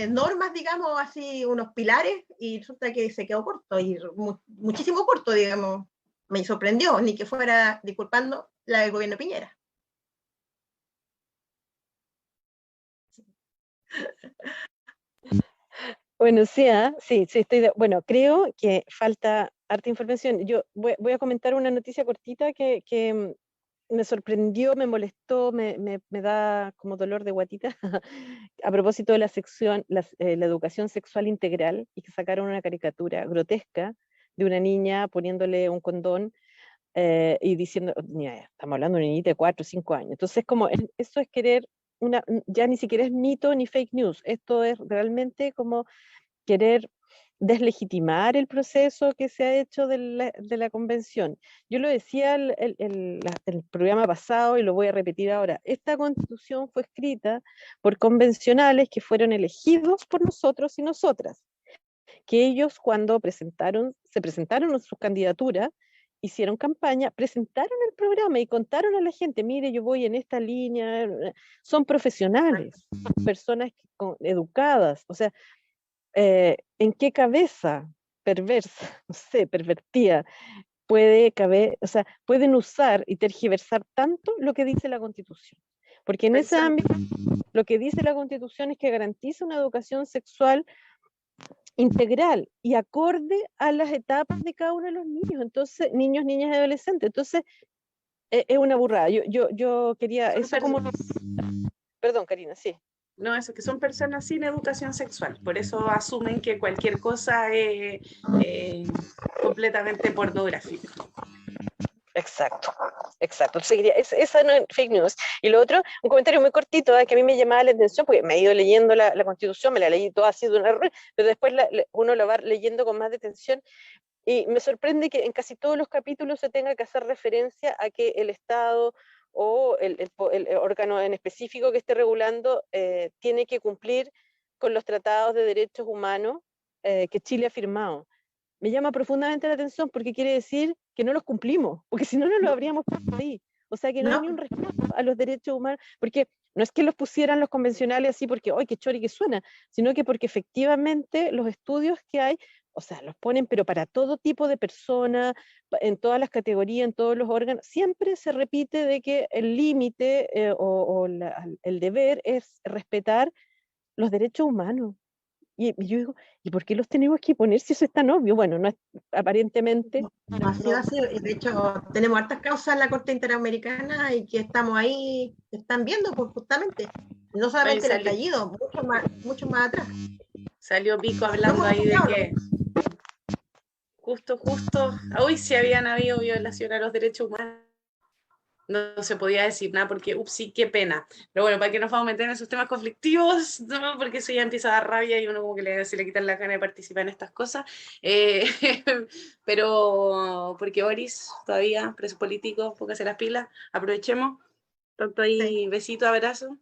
normas, digamos, así, unos pilares, y resulta que se quedó corto, y muchísimo corto, digamos. Me sorprendió, ni que fuera, disculpando, la del gobierno Piñera. Bueno, sí, sí, bueno, creo que falta harta información. Yo voy a comentar una noticia cortita que me sorprendió, me molestó, me da como dolor de guatita a propósito de la educación sexual integral, y que sacaron una caricatura grotesca de una niña poniéndole un condón y diciendo, mira, estamos hablando de una niñita de 4 o 5 años. Entonces, eso es querer ya ni siquiera es mito ni fake news, esto es realmente como querer deslegitimar el proceso que se ha hecho de la convención. Yo lo decía el programa pasado y lo voy a repetir ahora. Esta constitución fue escrita por convencionales que fueron elegidos por nosotros y nosotras, que ellos cuando se presentaron en sus candidaturas, hicieron campaña, presentaron el programa y contaron a la gente, mire, yo voy en esta línea, son profesionales, son personas educadas, o sea, ¿en qué cabeza perversa, no sé, pervertida, puede caber, o sea, pueden usar y tergiversar tanto lo que dice la Constitución? Porque en ese ámbito, lo que dice la Constitución es que garantiza una educación sexual integral y acorde a las etapas de cada uno de los niños, entonces, niños, niñas y adolescentes. Entonces, es una burrada. Yo quería, eso como... Perdón, Karina, sí. No, eso, que son personas sin educación sexual, por eso asumen que cualquier cosa es completamente pornográfica. Exacto. Entonces, esa no es fake news. Y lo otro, un comentario muy cortito, que a mí me llamaba la atención, porque me he ido leyendo la Constitución, me la leí toda así de un error, pero después uno la va leyendo con más detención, y me sorprende que en casi todos los capítulos se tenga que hacer referencia a que el Estado o el órgano en específico que esté regulando tiene que cumplir con los tratados de derechos humanos que Chile ha firmado. Me llama profundamente la atención porque quiere decir que no los cumplimos, porque si no, no los habríamos puesto ahí. O sea que no hay ni un respeto a los derechos humanos, porque no es que los pusieran los convencionales así porque, ¡ay, qué chori que suena!, sino que porque efectivamente los estudios que hay, o sea, los ponen, pero para todo tipo de personas, en todas las categorías, en todos los órganos, siempre se repite de que el límite el deber es respetar los derechos humanos. Y yo digo, ¿y por qué los tenemos que poner si eso es tan obvio? Bueno, no es, aparentemente... No ha sido así. De hecho, tenemos hartas causas en la Corte Interamericana y que estamos ahí, están viendo, pues justamente. No solamente el salió, estallido, mucho más atrás. salió Pico hablando ahí de que justo, hoy sí habían habido violaciones a los derechos humanos. No se podía decir nada porque, sí, qué pena. Pero bueno, ¿para qué nos vamos a meter en esos temas conflictivos? No, porque eso ya empieza a dar rabia y uno como que se le quitan la gana de participar en estas cosas. Eh, pero porque Boris todavía, preso político, póngase las pilas, aprovechemos. Tanto ahí, Sí. besito, abrazo.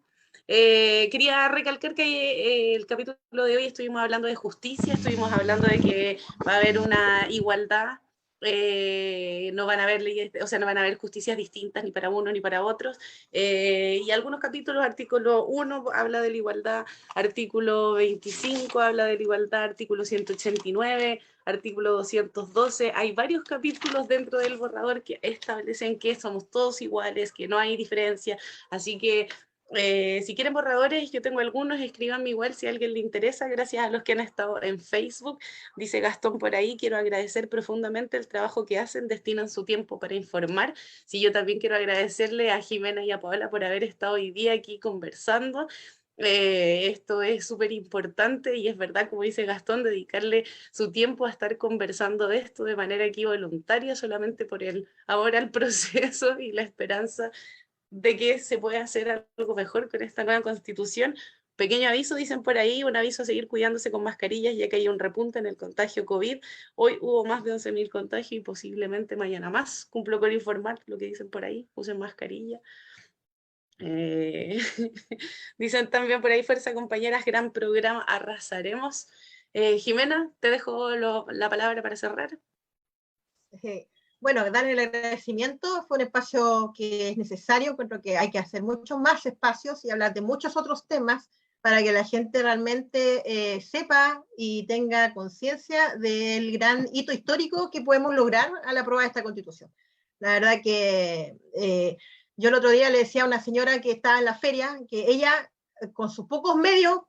Quería recalcar que el capítulo de hoy estuvimos hablando de justicia, estuvimos hablando de que va a haber una igualdad, no van a haber leyes, o sea, no van a haber justicias distintas ni para uno ni para otros. Y algunos capítulos, artículo 1 habla de la igualdad, artículo 25 habla de la igualdad, artículo 189, artículo 212, hay varios capítulos dentro del borrador que establecen que somos todos iguales, que no hay diferencia, así que si quieren borradores, yo tengo algunos, escríbanme igual si a alguien le interesa, gracias a los que han estado en Facebook, dice Gastón por ahí, quiero agradecer profundamente el trabajo que hacen, destinan su tiempo para informar, sí, yo también quiero agradecerle a Jimena y a Paola por haber estado hoy día aquí conversando, esto es súper importante y es verdad, como dice Gastón, dedicarle su tiempo a estar conversando de esto de manera aquí voluntaria, solamente por el ahora el proceso y la esperanza de que se puede hacer algo mejor con esta nueva constitución. Pequeño aviso, dicen por ahí, un aviso a seguir cuidándose con mascarillas, ya que hay un repunte en el contagio COVID. Hoy hubo más de 11.000 contagios y posiblemente mañana más. Cumplo con informar lo que dicen por ahí, usen mascarilla. Eh, dicen también por ahí, fuerza compañeras, gran programa, arrasaremos. Jimena, te dejo la palabra para cerrar. Bueno, dar el agradecimiento, fue un espacio que es necesario, encuentro que hay que hacer muchos más espacios y hablar de muchos otros temas para que la gente realmente sepa y tenga conciencia del gran hito histórico que podemos lograr al aprobar esta Constitución. La verdad que yo el otro día le decía a una señora que estaba en la feria que ella, con sus pocos medios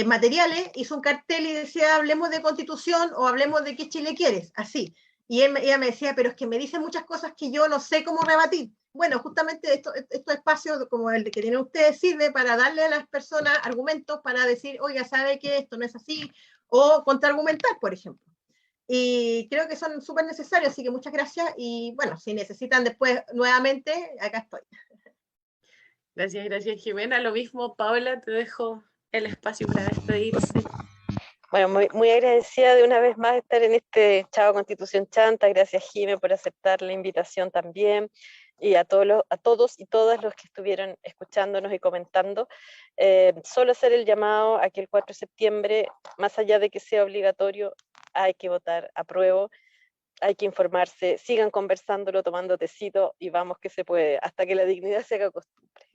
materiales, hizo un cartel y decía hablemos de Constitución o hablemos de qué Chile quieres, así. Y ella me decía, pero es que me dicen muchas cosas que yo no sé cómo rebatir. Bueno, justamente estos espacios como el que tienen ustedes sirve para darle a las personas argumentos para decir, oiga, ¿sabe que esto no es así? O contraargumentar, por ejemplo. Y creo que son súper necesarios, así que muchas gracias. Y bueno, si necesitan después nuevamente, acá estoy. Gracias, Jimena. Lo mismo, Paola, te dejo el espacio para despedirse. Bueno, muy agradecida de una vez más estar en este Chao Constitución Chanta. Gracias, Jimé, por aceptar la invitación también. Y a todos y todas los que estuvieron escuchándonos y comentando. Solo hacer el llamado a que el 4 de septiembre, más allá de que sea obligatorio, hay que votar apruebo, hay que informarse, sigan conversándolo, tomando tecito y vamos que se puede, hasta que la dignidad se haga costumbre.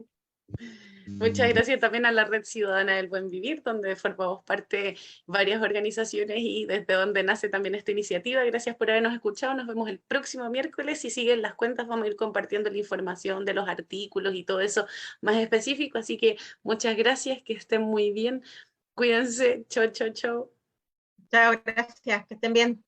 Muchas gracias también a la Red Ciudadana del Buen Vivir, donde formamos parte varias organizaciones y desde donde nace también esta iniciativa. Gracias por habernos escuchado. Nos vemos el próximo miércoles. Si siguen las cuentas, vamos a ir compartiendo la información de los artículos y todo eso más específico. Así que muchas gracias, que estén muy bien. Cuídense. Chau, chau, chau. Chao, gracias, que estén bien.